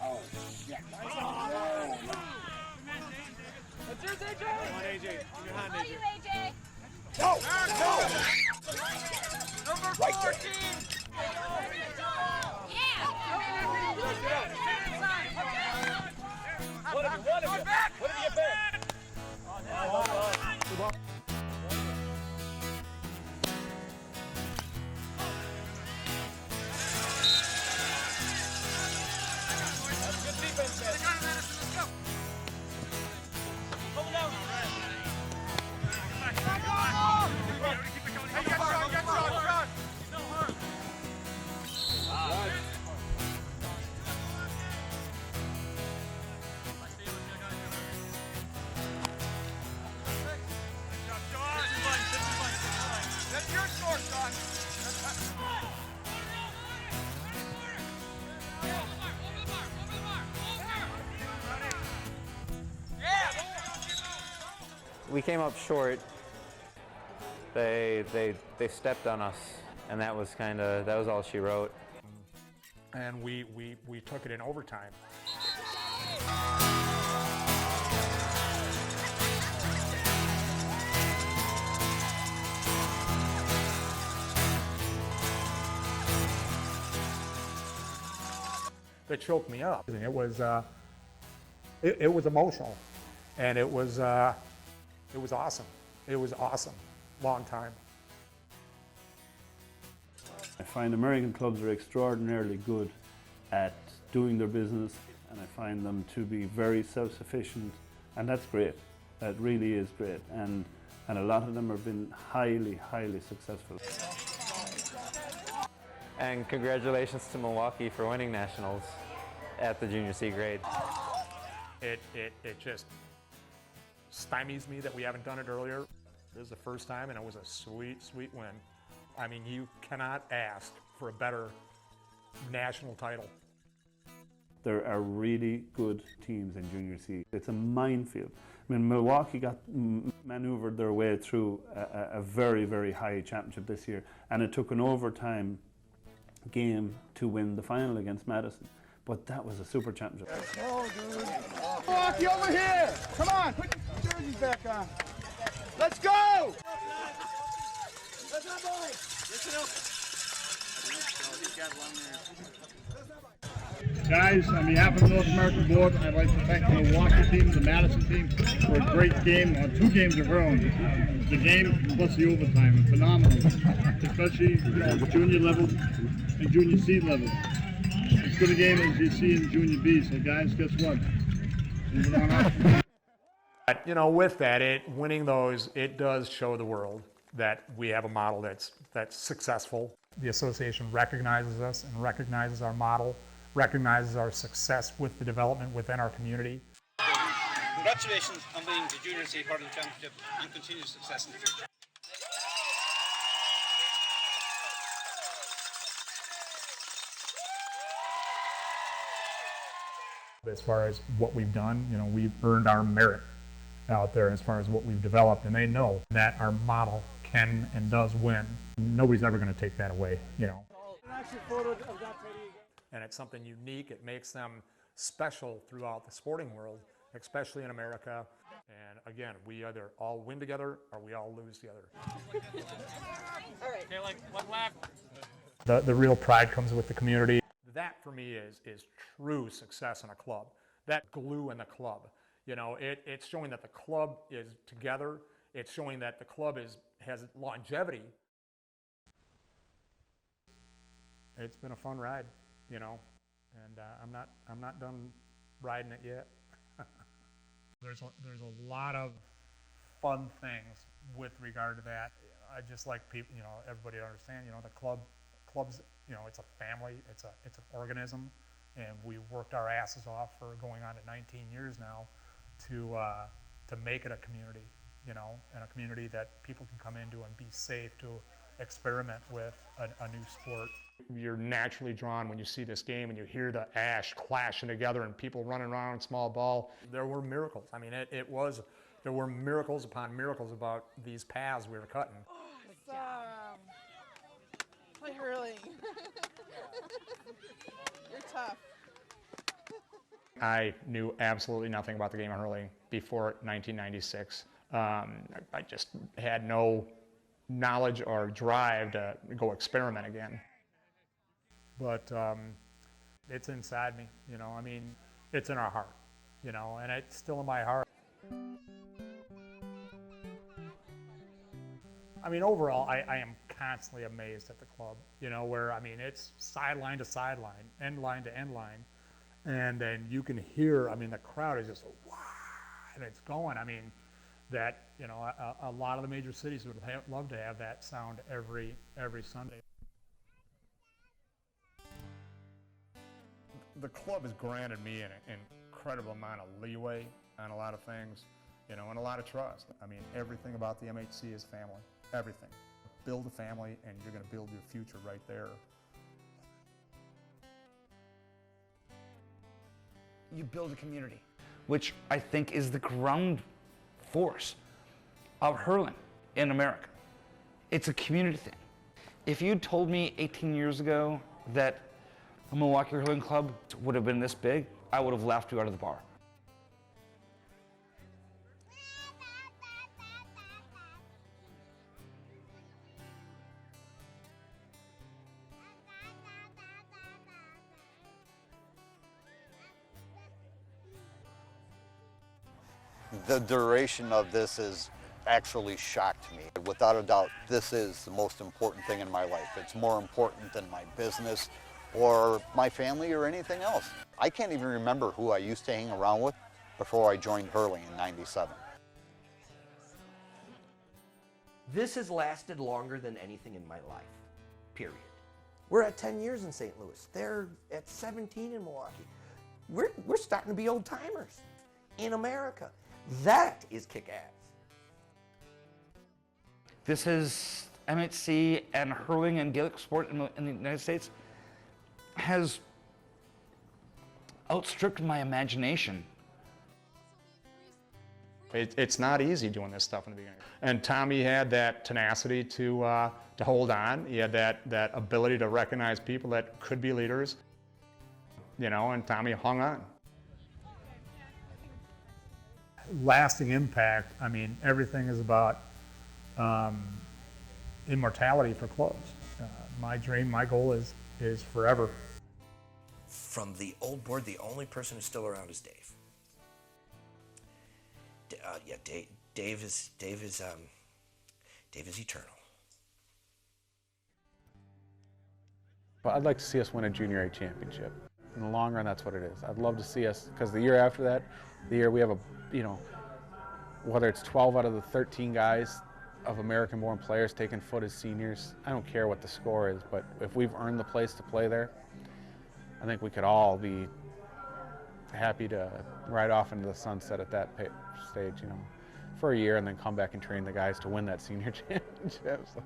Oh, yeah. That's yours, AJ! Come on, AJ. Give your hand, AJ. AJ. No! Number 14! Yeah! What have you bet? That's good defense, guys. Let's go. Pull down. Hey, get shot. No hurt. That's your score, son. We came up short. They stepped on us, and that was all she wrote. And we took it in overtime. That choked me up. It was it was emotional, and it was awesome. It was awesome. Long time. I find American clubs are extraordinarily good at doing their business, and I find them to be very self-sufficient, and that's great. That really is great, and a lot of them have been highly, highly successful. And congratulations to Milwaukee for winning nationals at the junior C grade. It just stymies me that we haven't done it earlier. This is the first time, and it was a sweet, sweet win. I mean, you cannot ask for a better national title. There are really good teams in junior C. It's a minefield. I mean, Milwaukee got maneuvered their way through a very, very high championship this year, and it took an overtime game to win the final against Madison. But that was a super championship. Let's go, dude. Milwaukee over here. Come on, put your jerseys back on. Let's go. Let's go, boys. Guys, on behalf of the North American Board, I'd like to thank the Milwaukee team, the Madison team, for a great game, or 2 games of hurling. The game plus the overtime, phenomenal, especially the junior level and junior C level. As good a game as you see in junior B, so guys, guess what? Moving on up. But, with that, winning those, it does show the world that we have a model that's successful. The association recognizes us and recognizes our model, recognizes our success with the development within our community. Congratulations on winning the Junior C Hurling Championship and continued success in the future. As far as what we've done, we've earned our merit out there as far as what we've developed, and they know that our model can and does win. Nobody's ever going to take that away, And it's something unique. It makes them special throughout the sporting world, especially in America. And again, we either all win together or we all lose together. All right. Okay, like one left. The real pride comes with the community. That for me is true success in a club. That glue in the club. You know, it's showing that the club is together. It's showing that the club has longevity. It's been a fun ride, you know, and I'm not done riding it yet. There's a lot of fun things with regard to that. I just like people, you know, everybody to understand, you know, the club's, you know, it's a family, it's an organism, and we worked our asses off for going on to 19 years now to make it a community, you know, and a community that people can come into and be safe to experiment with a new sport. You're naturally drawn when you see this game and you hear the ash clashing together and people running around small ball. There were miracles. I mean, there were miracles upon miracles about these paths we were cutting. Play hurling. You're tough. I knew absolutely nothing about the game of hurling before 1996. I just had no knowledge or drive to go experiment again. But it's inside me, you know, I mean, it's in our heart, you know, and it's still in my heart. I mean, overall, I am constantly amazed at the club, you know, where, I mean, it's sideline to sideline, end line to end line, and then you can hear, I mean, the crowd is just, wow, and it's going. I mean, that, you know, a lot of the major cities would love to have that sound every Sunday. The club has granted me an incredible amount of leeway on a lot of things, you know, and a lot of trust. I mean, everything about the MHC is family, everything. Build a family and you're going to build your future right there. You build a community, which I think is the ground force of hurling in America. It's a community thing. If you'd told me 18 years ago that a Milwaukee Hurling Club would have been this big, I would have laughed you out of the bar. The duration of this is actually shocked me. Without a doubt, this is the most important thing in my life. It's more important than my business or my family or anything else. I can't even remember who I used to hang around with before I joined hurling in '97. This has lasted longer than anything in my life, period. We're at 10 years in St. Louis. They're at 17 in Milwaukee. We're starting to be old timers in America. That is kick-ass. This is MHC and hurling and Gaelic sport in the United States has outstripped my imagination. It's not easy doing this stuff in the beginning. And Tommy had that tenacity to hold on. He had that ability to recognize people that could be leaders, you know, and Tommy hung on. Lasting impact, I mean, everything is about immortality for clubs. My dream, my goal is forever. From the old board, the only person who's still around is Dave. Dave is eternal. But I'd like to see us win a junior A championship. In the long run, that's what it is. I'd love to see us, because the year after that, the year we have whether it's 12 out of the 13 guys of American-born players taking foot as seniors, I don't care what the score is, but if we've earned the place to play there, I think we could all be happy to ride off into the sunset at that stage, you know, for a year and then come back and train the guys to win that senior championship. So.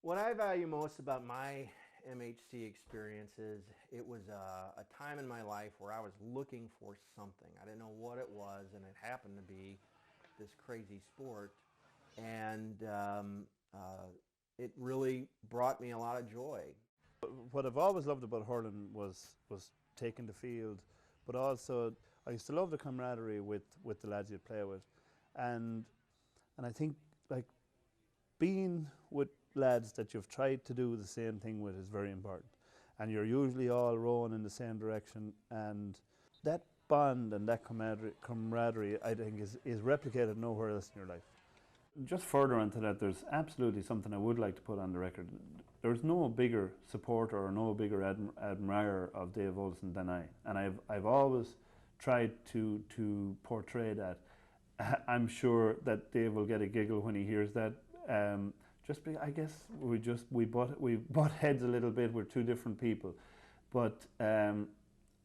What I value most about my MHC experience is it was a time in my life where I was looking for something. I didn't know what it was, and it happened to be this crazy sport. And it really brought me a lot of joy. What I've always loved about hurling was taking the field, but also I used to love the camaraderie with the lads you'd play with. And I think like being with lads that you've tried to do the same thing with is very important. And you're usually all rowing in the same direction, and that bond and that camaraderie I think is replicated nowhere else in your life. Just further onto that, there's absolutely something I would like to put on the record. There's no bigger supporter or no bigger admirer of Dave Olsen than I. And I've always tried to portray that. I'm sure that Dave will get a giggle when he hears that. I guess we butt heads a little bit. We're two different people. But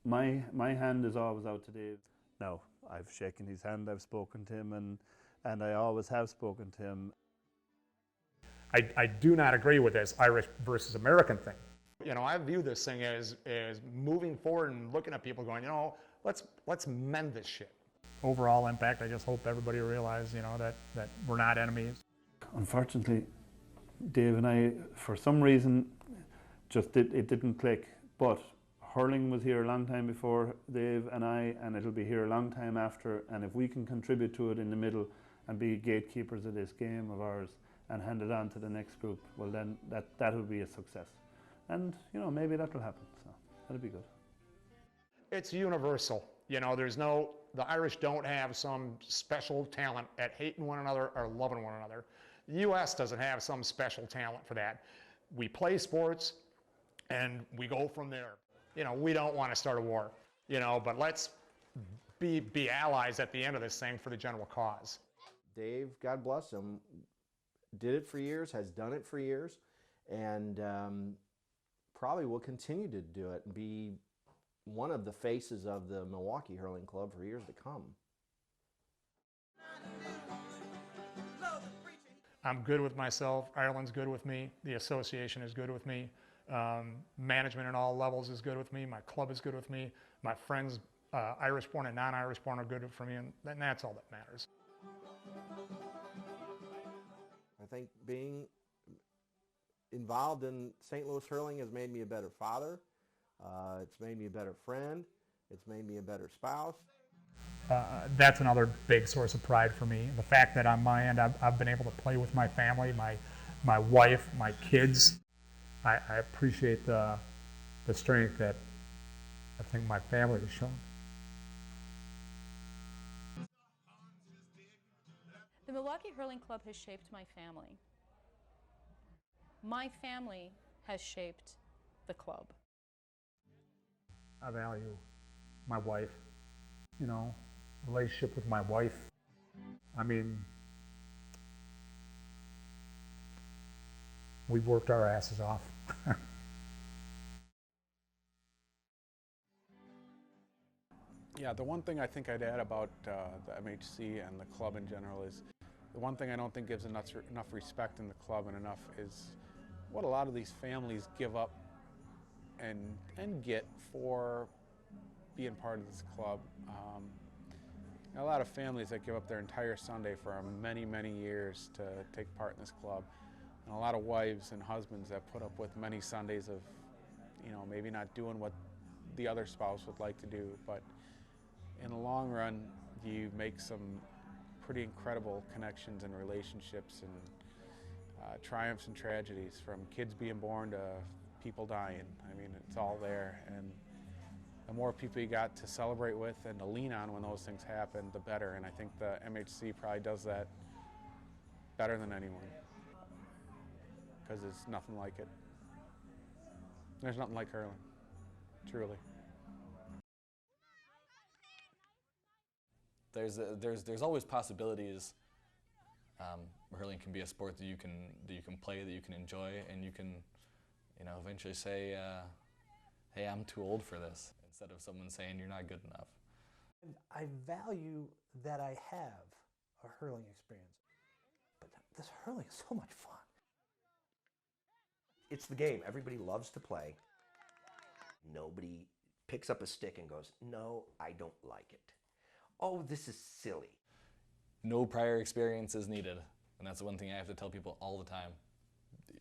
my hand is always out to Dave. No, I've shaken his hand, I've spoken to him, and I always have spoken to him. I do not agree with this Irish versus American thing. You know, I view this thing as moving forward and looking at people going, you know, let's mend this shit. Overall impact, I just hope everybody realizes, you know, that we're not enemies. Unfortunately, Dave and I, for some reason, it didn't click. But hurling was here a long time before Dave and I, and it'll be here a long time after. And if we can contribute to it in the middle and be gatekeepers of this game of ours and hand it on to the next group, well then that would be a success. And you know, maybe that will happen, so that'll be good. It's universal. You know, the Irish don't have some special talent at hating one another or loving one another. The U.S. doesn't have some special talent for that. We play sports and we go from there. You know, we don't want to start a war, you know, but let's be allies at the end of this thing for the general cause. Dave, God bless him, did it for years, has done it for years, and probably will continue to do it and be one of the faces of the Milwaukee Hurling Club for years to come. I'm good with myself. Ireland's good with me. The association is good with me. Management at all levels is good with me. My club is good with me. My friends, Irish born and non-Irish born, are good for me, and that's all that matters. I think being involved in St. Louis hurling has made me a better father. It's made me a better friend. It's made me a better spouse. That's another big source of pride for me. The fact that on my end I've been able to play with my family, my wife, my kids. I appreciate the strength that I think my family has shown. The Milwaukee Hurling Club has shaped my family. My family has shaped the club. I value my wife, you know, relationship with my wife. I mean, we've worked our asses off. Yeah, the one thing I think I'd add about the MHC and the club in general is the one thing I don't think gives enough respect in the club and enough is what a lot of these families give up and get for being part of this club. A lot of families that give up their entire Sunday for many, many years to take part in this club, and a lot of wives and husbands that put up with many Sundays of, you know, maybe not doing what the other spouse would like to do, but in the long run, you make some pretty incredible connections and relationships and triumphs and tragedies, from kids being born to people dying. I mean, it's all there, and the more people you got to celebrate with and to lean on when those things happen, the better. And I think the MHC probably does that better than anyone, because there's nothing like it. There's nothing like hurling, truly. There's always possibilities. Hurling can be a sport that you can play, that you can enjoy, and you can, you know, eventually say, "Hey, I'm too old for this," instead of someone saying you're not good enough. I value that I have a hurling experience, but this hurling is so much fun. It's the game. Everybody loves to play. Nobody picks up a stick and goes, no, I don't like it. Oh, this is silly. No prior experience is needed. And that's the one thing I have to tell people all the time.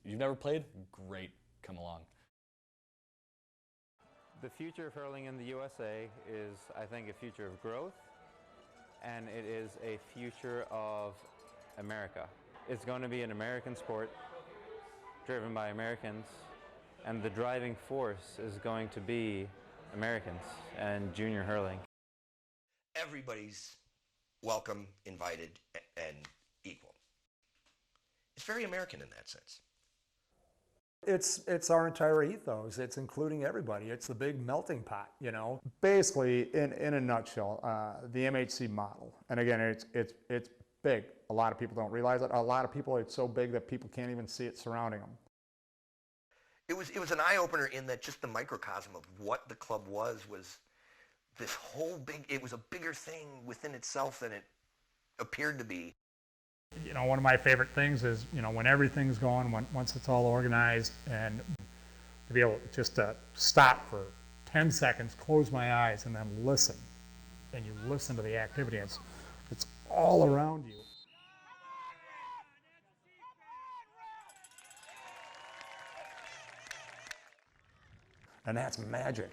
You've never played? Great, come along. The future of hurling in the USA is, I think, a future of growth, and it is a future of America. It's going to be an American sport, driven by Americans, and the driving force is going to be Americans and junior hurling. Everybody's welcome, invited, and equal. It's very American in that sense. It's our entire ethos. It's including everybody. It's the big melting pot, you know. Basically, in a nutshell, the MHC model, and again, it's big. A lot of people don't realize it. A lot of people, it's so big that people can't even see it surrounding them. It was an eye-opener in that just the microcosm of what the club was this whole big, it was a bigger thing within itself than it appeared to be. You know, one of my favorite things is, you know, when everything's going, once it's all organized, and to be able just to stop for 10 seconds, close my eyes, and then listen. And you listen to the activity, and it's all around you. And that's magic.